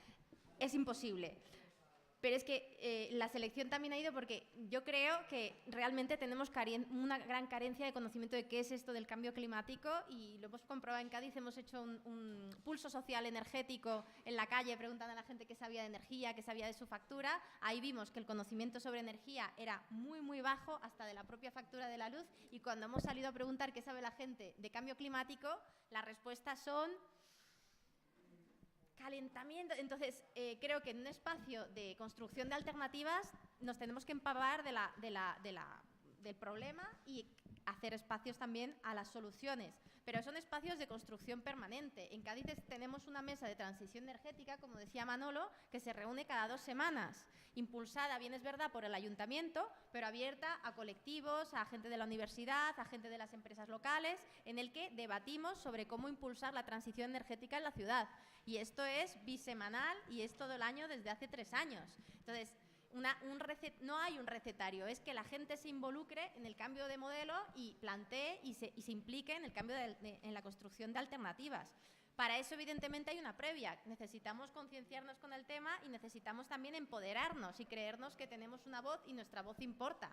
B: es imposible. Pero es que la selección también ha ido porque yo creo que realmente tenemos una gran carencia de conocimiento de qué es esto del cambio climático y lo hemos comprobado en Cádiz. Hemos hecho un pulso social energético en la calle preguntando a la gente qué sabía de energía, qué sabía de su factura. Ahí vimos que el conocimiento sobre energía era muy, muy bajo, hasta de la propia factura de la luz. Y cuando hemos salido a preguntar qué sabe la gente de cambio climático, las respuestas son... calentamiento. Entonces, creo que en un espacio de construcción de alternativas nos tenemos que empapar del problema y hacer espacios también a las soluciones. Pero son espacios de construcción permanente. En Cádiz tenemos una mesa de transición energética, como decía Manolo, que se reúne cada 2 semanas, impulsada, bien es verdad, por el ayuntamiento, pero abierta a colectivos, a gente de la universidad, a gente de las empresas locales, en el que debatimos sobre cómo impulsar la transición energética en la ciudad. Y esto es bisemanal y es todo el año desde hace 3 años. Entonces, no hay un recetario, es que la gente se involucre en el cambio de modelo y plantee y se implique en el cambio en la construcción de alternativas. Para eso, evidentemente, hay una previa. Necesitamos concienciarnos con el tema y necesitamos también empoderarnos y creernos que tenemos una voz y nuestra voz importa,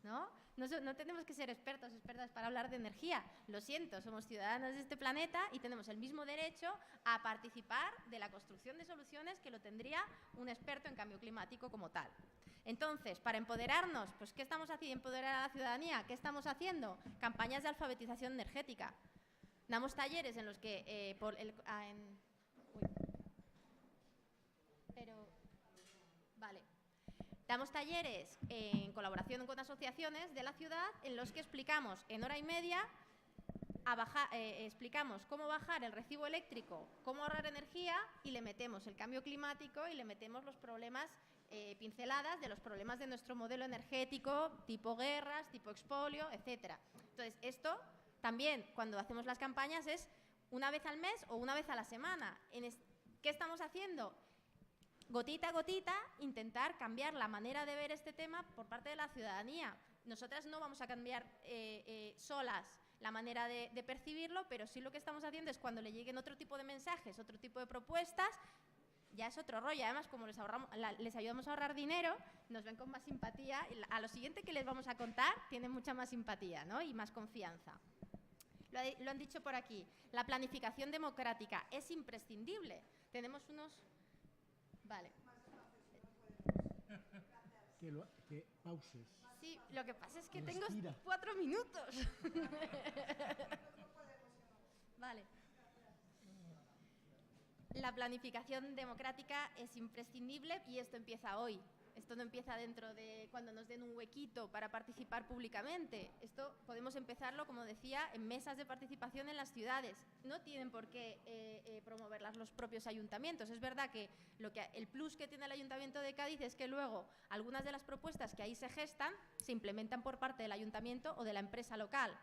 B: ¿no? No tenemos que ser expertas para hablar de energía. Lo siento, somos ciudadanos de este planeta y tenemos el mismo derecho a participar de la construcción de soluciones que lo tendría un experto en cambio climático como tal. Entonces, para empoderarnos, pues ¿qué estamos haciendo? Empoderar a la ciudadanía. ¿Qué estamos haciendo? Campañas de alfabetización energética. Damos talleres en los que damos talleres en colaboración con asociaciones de la ciudad en los que explicamos en hora y media explicamos cómo bajar el recibo eléctrico, cómo ahorrar energía y le metemos el cambio climático y le metemos los problemas pinceladas de los problemas de nuestro modelo energético, tipo guerras, tipo expolio, etc. Entonces, esto también, cuando hacemos las campañas, es una vez al mes o una vez a la semana. ¿Qué estamos haciendo? Gotita a gotita, intentar cambiar la manera de ver este tema por parte de la ciudadanía. Nosotras no vamos a cambiar solas la manera de percibirlo, pero sí lo que estamos haciendo es cuando le lleguen otro tipo de mensajes, otro tipo de propuestas, ya es otro rollo. Además, como les ayudamos a ahorrar dinero, nos ven con más simpatía. A lo siguiente que les vamos a contar, tienen mucha más simpatía, ¿no? Y más confianza. Lo han dicho por aquí. La planificación democrática es imprescindible. Tenemos unos... Vale.
A: Que pauses.
B: Sí, lo que pasa es que tengo 4 minutos. Vale. La planificación democrática es imprescindible y esto empieza hoy. Esto no empieza dentro de cuando nos den un huequito para participar públicamente. Esto podemos empezarlo, como decía, en mesas de participación en las ciudades. No tienen por qué promoverlas los propios ayuntamientos. Es verdad que el plus que tiene el Ayuntamiento de Cádiz es que luego algunas de las propuestas que ahí se gestan se implementan por parte del ayuntamiento o de la empresa local.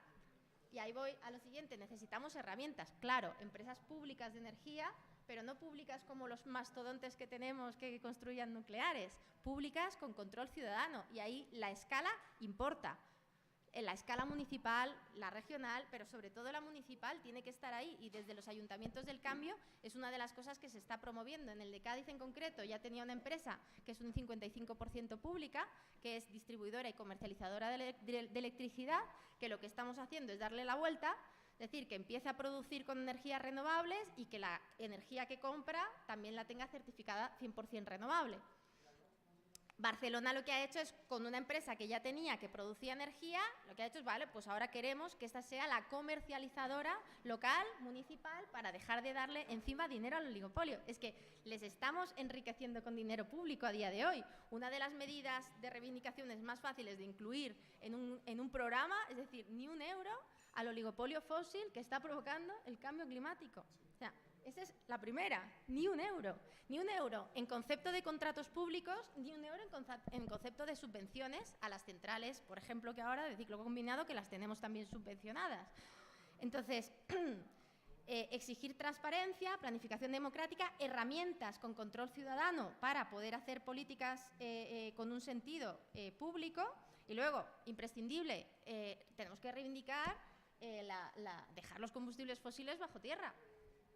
B: Y ahí voy a lo siguiente, necesitamos herramientas. Claro, empresas públicas de energía, pero no públicas como los mastodontes que tenemos que construyan nucleares, públicas con control ciudadano, y ahí la escala importa. En la escala municipal, la regional, pero sobre todo la municipal tiene que estar ahí, y desde los ayuntamientos del cambio es una de las cosas que se está promoviendo. En el de Cádiz en concreto ya tenía una empresa que es un 55% pública, que es distribuidora y comercializadora de electricidad, que lo que estamos haciendo es darle la vuelta. Es decir, que empiece a producir con energías renovables y que la energía que compra también la tenga certificada 100% renovable. Barcelona lo que ha hecho es, con una empresa que ya tenía, que producía energía, lo que ha hecho es, vale, pues ahora queremos que esta sea la comercializadora local, municipal, para dejar de darle encima dinero al oligopolio. Es que les estamos enriqueciendo con dinero público a día de hoy. Una de las medidas de reivindicaciones más fáciles de incluir en un programa, es decir, ni un euro al oligopolio fósil que está provocando el cambio climático. O sea, esa es la primera, ni un euro. Ni un euro en concepto de contratos públicos, ni un euro en concepto de subvenciones a las centrales, por ejemplo, que ahora de ciclo combinado, que las tenemos también subvencionadas. Entonces, exigir transparencia, planificación democrática, herramientas con control ciudadano para poder hacer políticas con un sentido público, y luego, imprescindible, tenemos que reivindicar dejar los combustibles fósiles bajo tierra.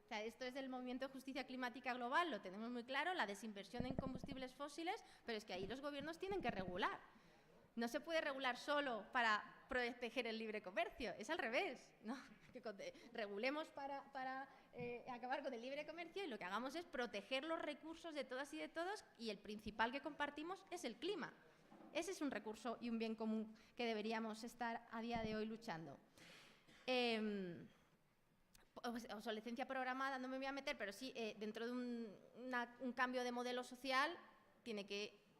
B: O sea, esto es del movimiento de justicia climática global, lo tenemos muy claro, la desinversión en combustibles fósiles, pero es que ahí los gobiernos tienen que regular. No se puede regular solo para proteger el libre comercio, es al revés, ¿no? Que regulemos para acabar con el libre comercio, y lo que hagamos es proteger los recursos de todas y de todos, y el principal que compartimos es el clima. Ese es un recurso y un bien común que deberíamos estar a día de hoy luchando. Obsolescencia programada, no me voy a meter, pero sí, dentro de un cambio de modelo social,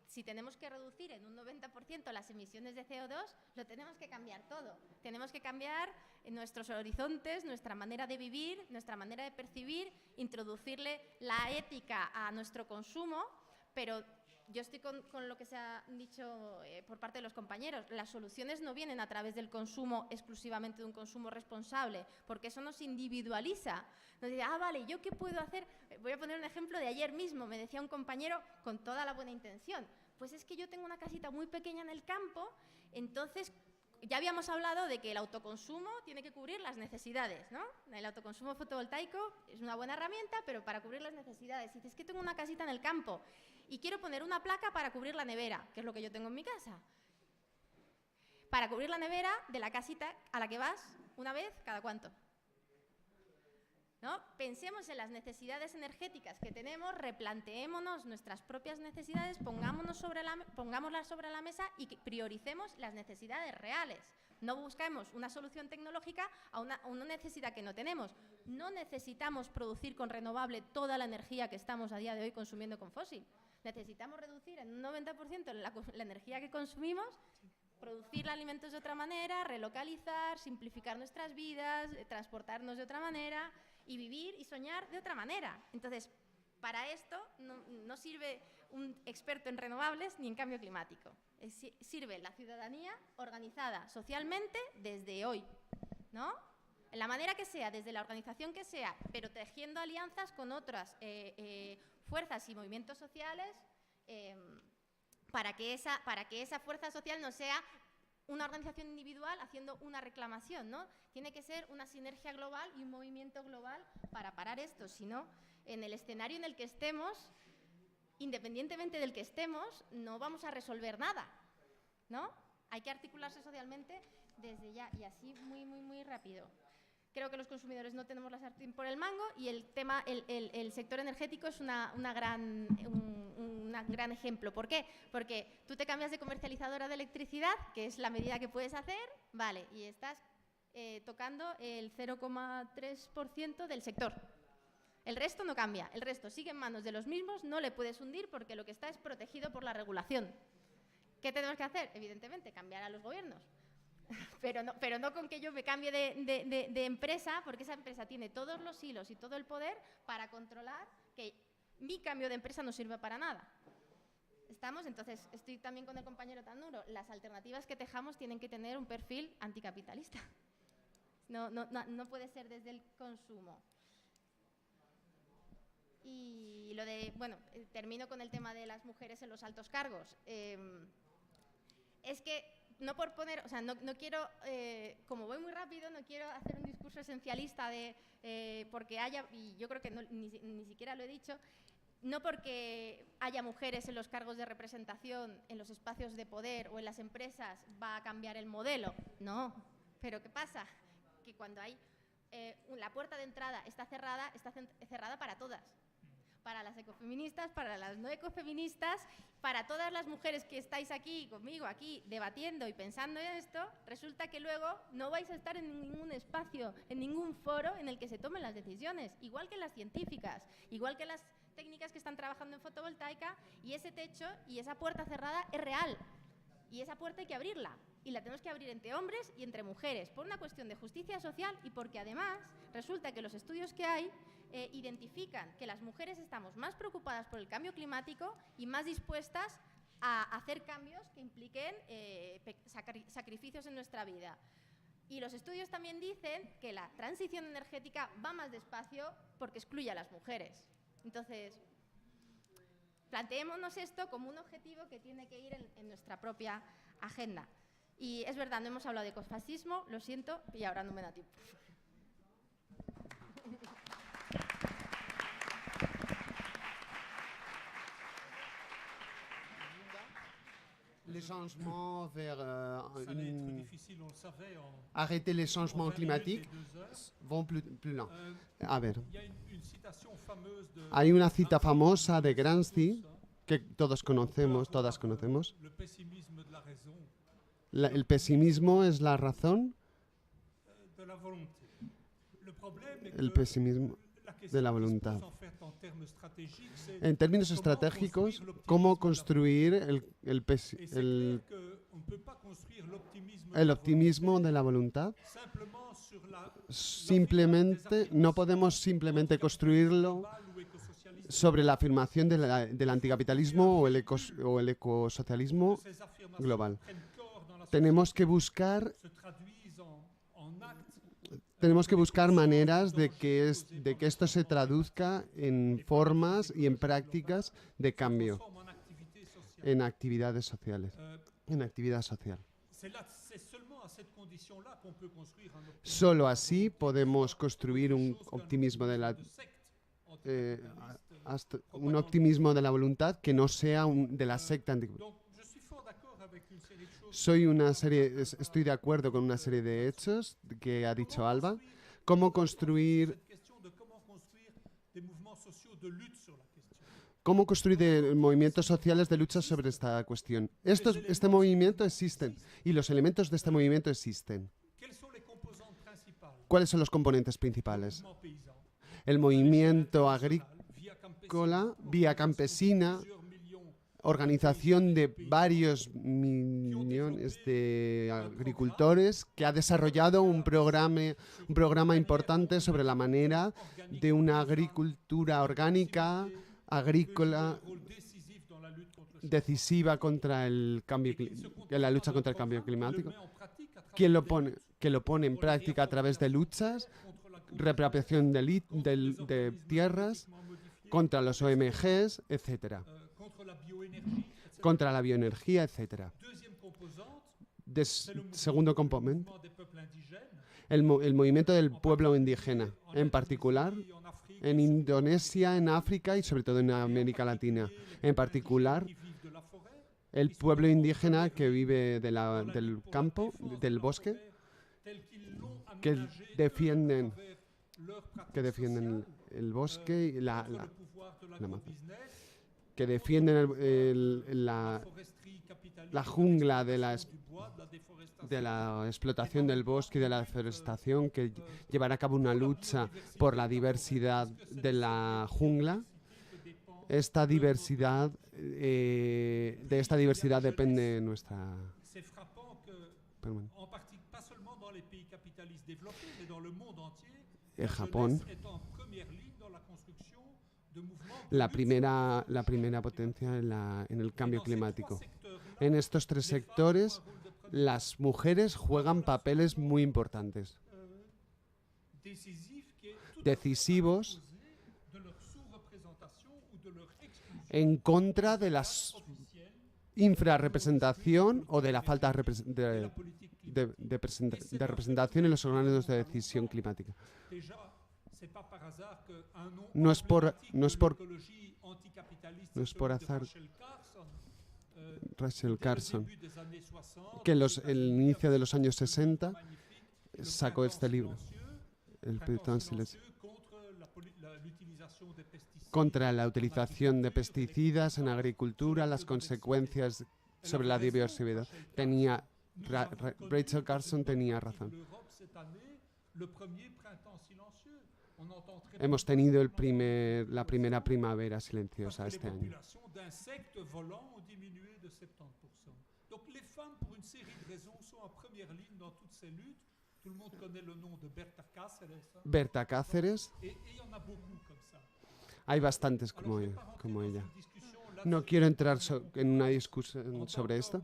B: si tenemos que reducir en un 90% las emisiones de CO2, lo tenemos que cambiar todo. Tenemos que cambiar nuestros horizontes, nuestra manera de vivir, nuestra manera de percibir, introducirle la ética a nuestro consumo, pero yo estoy con lo que se ha dicho por parte de los compañeros. Las soluciones no vienen a través del consumo, exclusivamente de un consumo responsable, porque eso nos individualiza. Nos dice, vale, ¿yo qué puedo hacer? Voy a poner un ejemplo de ayer mismo. Me decía un compañero con toda la buena intención, pues es que yo tengo una casita muy pequeña en el campo, entonces ya habíamos hablado de que el autoconsumo tiene que cubrir las necesidades, ¿no? El autoconsumo fotovoltaico es una buena herramienta, pero para cubrir las necesidades. Y dices, es que tengo una casita en el campo y quiero poner una placa para cubrir la nevera, que es lo que yo tengo en mi casa. Para cubrir la nevera de la casita a la que vas una vez cada cuánto, ¿no? Pensemos en las necesidades energéticas que tenemos, replanteémonos nuestras propias necesidades, pongámoslas sobre la mesa y prioricemos las necesidades reales. No busquemos una solución tecnológica a una necesidad que no tenemos. No necesitamos producir con renovable toda la energía que estamos a día de hoy consumiendo con fósil. Necesitamos reducir en un 90% la energía que consumimos, producir alimentos de otra manera, relocalizar, simplificar nuestras vidas, transportarnos de otra manera y vivir y soñar de otra manera. Entonces, para esto no sirve un experto en renovables ni en cambio climático. Sirve la ciudadanía organizada socialmente desde hoy, ¿no? En la manera que sea, desde la organización que sea, pero tejiendo alianzas con otras fuerzas y movimientos sociales para que esa fuerza social no sea una organización individual haciendo una reclamación, ¿no? Tiene que ser una sinergia global y un movimiento global para parar esto. Si no, en el escenario en el que estemos, independientemente del que estemos, no vamos a resolver nada, ¿no? Hay que articularse socialmente desde ya, y así muy, muy, muy rápido. creo que los consumidores no tenemos la sartén por el mango y el sector energético es un gran ejemplo. ¿Por qué? Porque tú te cambias de comercializadora de electricidad, que es la medida que puedes hacer, vale, y estás tocando el 0,3% del sector. El resto no cambia, el resto sigue en manos de los mismos, no le puedes hundir porque lo que está es protegido por la regulación. ¿Qué tenemos que hacer? Evidentemente, cambiar a los gobiernos. Pero no con que yo me cambie de empresa, porque esa empresa tiene todos los hilos y todo el poder para controlar que mi cambio de empresa no sirve para nada. ¿Estamos? Entonces, estoy también con el compañero Tanuro. Las alternativas que tejamos tienen que tener un perfil anticapitalista. No puede ser desde el consumo. Y lo de, bueno, termino con el tema de las mujeres en los altos cargos. Es que no por poner, o sea, no quiero, como voy muy rápido, no quiero hacer un discurso esencialista de porque haya, y yo creo que ni siquiera lo he dicho, no porque haya mujeres en los cargos de representación, en los espacios de poder o en las empresas va a cambiar el modelo, no. Pero ¿qué pasa? Que cuando hay la puerta de entrada está cerrada para todas. Para las ecofeministas, para las no ecofeministas, para todas las mujeres que estáis aquí conmigo, aquí debatiendo y pensando en esto, resulta que luego no vais a estar en ningún espacio, en ningún foro en el que se tomen las decisiones, igual que las científicas, igual que las técnicas que están trabajando en fotovoltaica, y ese techo y esa puerta cerrada es real, y esa puerta hay que abrirla, y la tenemos que abrir entre hombres y entre mujeres, por una cuestión de justicia social y porque además resulta que los estudios que hay identifican que las mujeres estamos más preocupadas por el cambio climático y más dispuestas a hacer cambios que impliquen sacrificios en nuestra vida. Y los estudios también dicen que la transición energética va más despacio porque excluye a las mujeres. Entonces, planteémonos esto como un objetivo que tiene que ir en nuestra propia agenda. Y es verdad, no hemos hablado de ecofascismo, lo siento, y ahora no me da tiempo.
D: Les changements vers arrêter les changements climatiques vont plus lent. A ver, hay una cita famosa de Gramsci que todas conocemos. El pesimismo es la razón. El pesimismo de la voluntad. En términos estratégicos, ¿cómo construir el optimismo de la voluntad? No podemos simplemente construirlo sobre la afirmación del anticapitalismo o el ecosocialismo global. Tenemos que buscar maneras de que esto se traduzca en formas y en prácticas de cambio en actividades sociales, en actividad social. Solo así podemos construir un optimismo de la voluntad que no sea de la secta anticapitalista. Estoy de acuerdo con una serie de hechos que ha dicho Alba. ¿Cómo construir movimientos sociales de lucha sobre esta cuestión? Este movimiento existen y los elementos de este movimiento existen. ¿Cuáles son los componentes principales? El movimiento agrícola, vía campesina, organización de varios millones de agricultores que ha desarrollado un programa importante sobre la manera de una agricultura orgánica, agrícola, decisiva contra en la lucha contra el cambio climático. ¿Quién lo pone? Que lo pone en práctica a través de luchas, reapropiación de tierras, contra los OMGs, etcétera. Contra la bioenergía, etc. Segundo componente, el movimiento del pueblo indígena, en particular en Indonesia, en África y sobre todo en América Latina. En particular, el pueblo indígena que vive del campo, del bosque, que defienden el bosque y la que defienden la jungla de la explotación del bosque y de la deforestación, que llevará a cabo una lucha por la diversidad de la jungla. De esta diversidad depende nuestra... En Japón, la primera potencia en el cambio climático. En estos tres sectores, las mujeres juegan papeles muy importantes, decisivos, en contra de la infrarrepresentación o de la falta de representación en los órganos de decisión climática. No es por azar Rachel Carson, que en el inicio de los años 60 sacó este libro, El Printemps en Silencio, contra la utilización de pesticidas en agricultura, las consecuencias sobre la biodiversidad. Rachel Carson tenía razón. Hemos tenido la primera primavera silenciosa este año. Berta Cáceres. Hay bastantes como ella. No quiero entrar en una discusión sobre esto.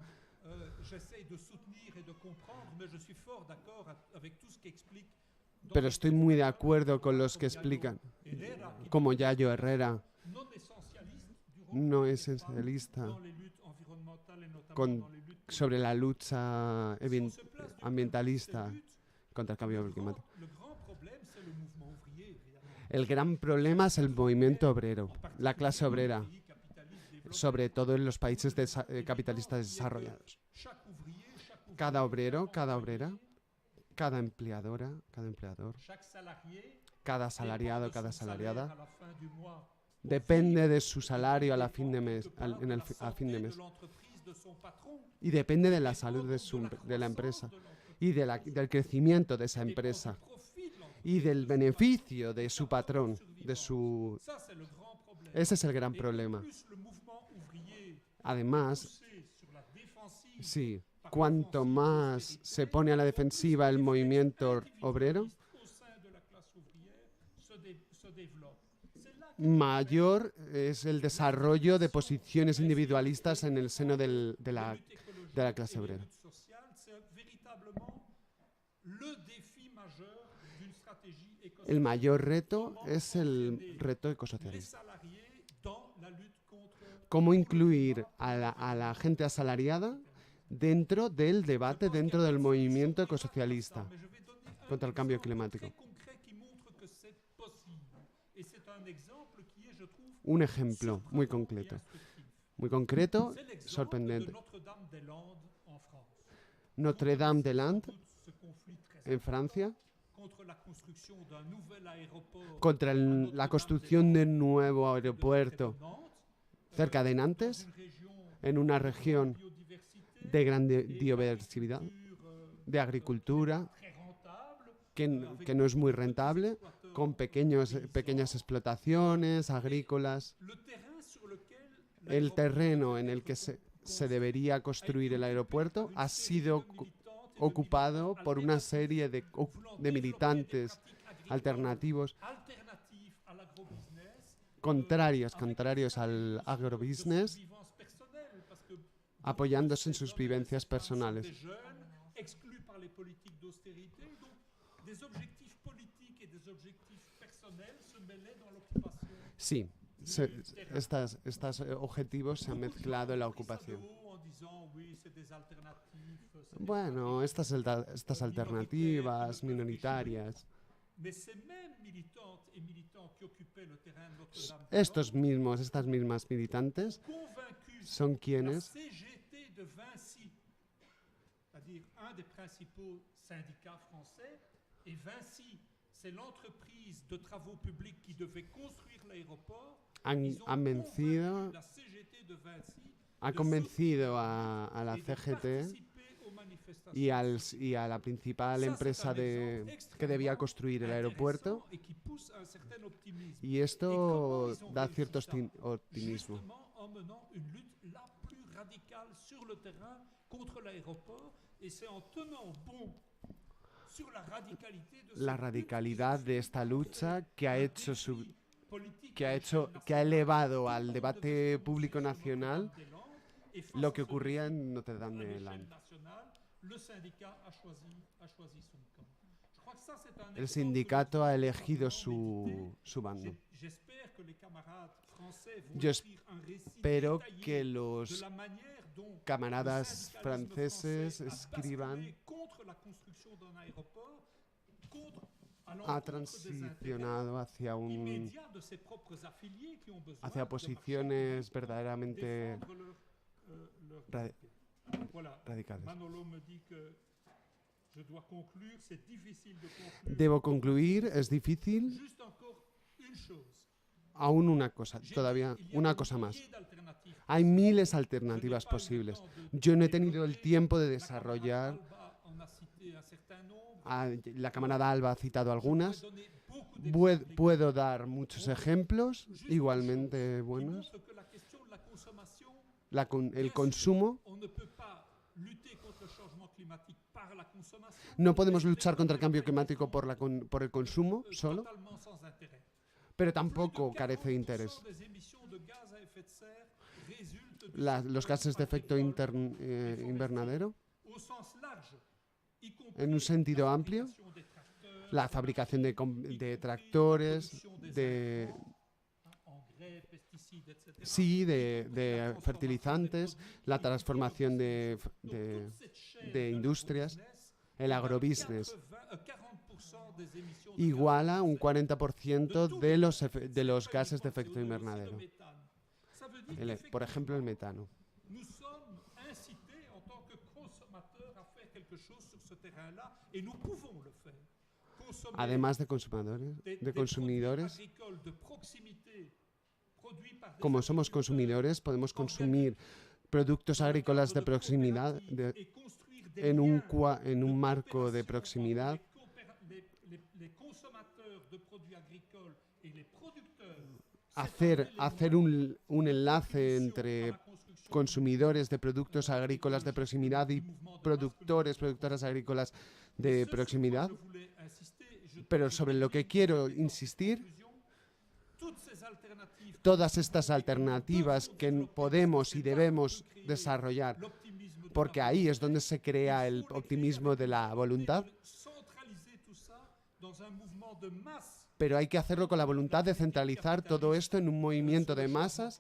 D: Pero estoy muy de acuerdo con los que explican, como Yayo Herrera, no es esencialista sobre la lucha ambientalista contra el cambio climático. El gran problema es el movimiento obrero, la clase obrera, sobre todo en los países capitalistas desarrollados. Cada obrero, cada obrera, cada empleadora, cada empleador, cada asalariado, cada asalariada, depende de su salario a fin de mes. Y depende de la salud de la empresa y del crecimiento de esa empresa y del beneficio de su patrón, Ese es el gran problema. Además, sí, cuanto más se pone a la defensiva el movimiento obrero, mayor es el desarrollo de posiciones individualistas en el seno de la clase obrera. El mayor reto es el reto ecosocialista. ¿Cómo incluir a la gente asalariada dentro del debate, dentro del movimiento ecosocialista contra el cambio climático? Un ejemplo muy concreto, sorprendente. Notre-Dame-des-Landes, en Francia, contra la construcción de un nuevo aeropuerto cerca de Nantes, en una región de gran biodiversidad, de agricultura, que no es muy rentable, con pequeñas explotaciones agrícolas. El terreno en el que se debería construir el aeropuerto ha sido ocupado por una serie de militantes alternativos contrarios al agrobusiness, apoyándose en sus vivencias personales. Sí, estos objetivos se han mezclado en la ocupación. Bueno, estas alternativas minoritarias. Estas mismas militantes son quienes
C: dire, un des principaux syndicats français, et Vinci, c'est l'entreprise de travaux publics qui devait construire l'aéroport.
D: Ha convencido a la CGT y a la principal empresa que debía construir el aeropuerto, y esto da cierto optimismo. La radicalidad de esta lucha que ha elevado al debate público nacional lo que ocurría en Notre Dame de Landes. El sindicato ha elegido su bando. Yo espero que los camaradas franceses escriban. Ha transicionado hacia posiciones verdaderamente radicales. Debo concluir, es difícil. Aún una cosa, todavía una cosa más. Hay miles de alternativas posibles. Yo no he tenido el tiempo de desarrollar. La camarada Alba ha citado algunas. Puedo dar muchos ejemplos igualmente buenos. El consumo. No podemos luchar contra el cambio climático por el consumo solo, pero tampoco carece de interés. Los gases de efecto invernadero, en un sentido amplio, la fabricación de tractores, de fertilizantes, la transformación de industrias, el agrobusiness, iguala un 40% de los gases de efecto invernadero. Por ejemplo, el metano. Además de consumidores, como somos consumidores, podemos consumir productos agrícolas de proximidad en un marco de proximidad. Hacer un enlace entre consumidores de productos agrícolas de proximidad y productoras agrícolas de proximidad. Pero sobre lo que quiero insistir, todas estas alternativas que podemos y debemos desarrollar, porque ahí es donde se crea el optimismo de la voluntad, pero hay que hacerlo con la voluntad de centralizar todo esto en un movimiento de masas,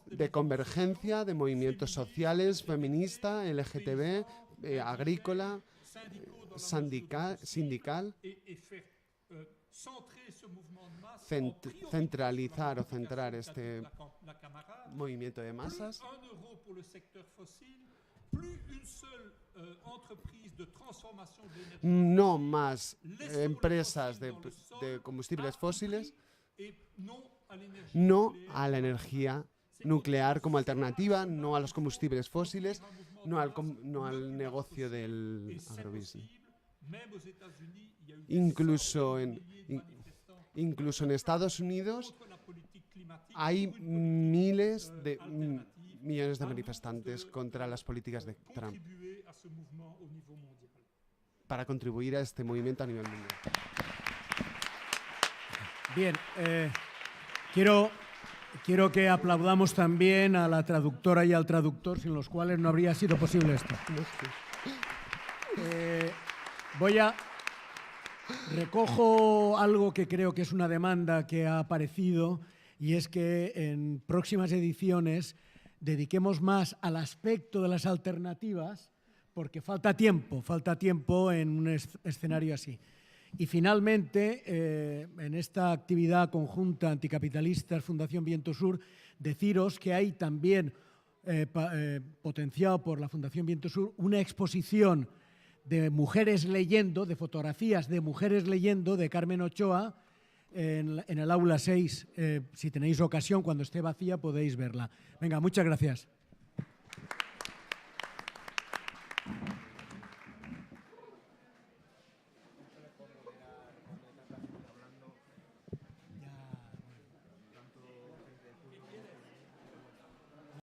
D: de convergencia, de movimientos sociales, feminista, LGTB, agrícola, sindical, centrar este movimiento de masas. No más empresas de combustibles fósiles, no a la energía nuclear como alternativa, no a los combustibles fósiles, no al negocio del agrobusiness. Incluso en Estados Unidos hay millones de manifestantes contra las políticas de Trump para contribuir a este movimiento a nivel mundial.
A: Bien, quiero que aplaudamos también a la traductora y al traductor, sin los cuales no habría sido posible esto. Recojo algo que creo que es una demanda que ha aparecido, y es que en próximas ediciones dediquemos más al aspecto de las alternativas, porque falta tiempo en un escenario así. Y finalmente, en esta actividad conjunta Anticapitalistas Fundación Viento Sur, deciros que hay también potenciado por la Fundación Viento Sur, una exposición de mujeres leyendo, de fotografías de mujeres leyendo de Carmen Ochoa en el aula 6. Si tenéis ocasión, cuando esté vacía, podéis verla. Venga, muchas gracias.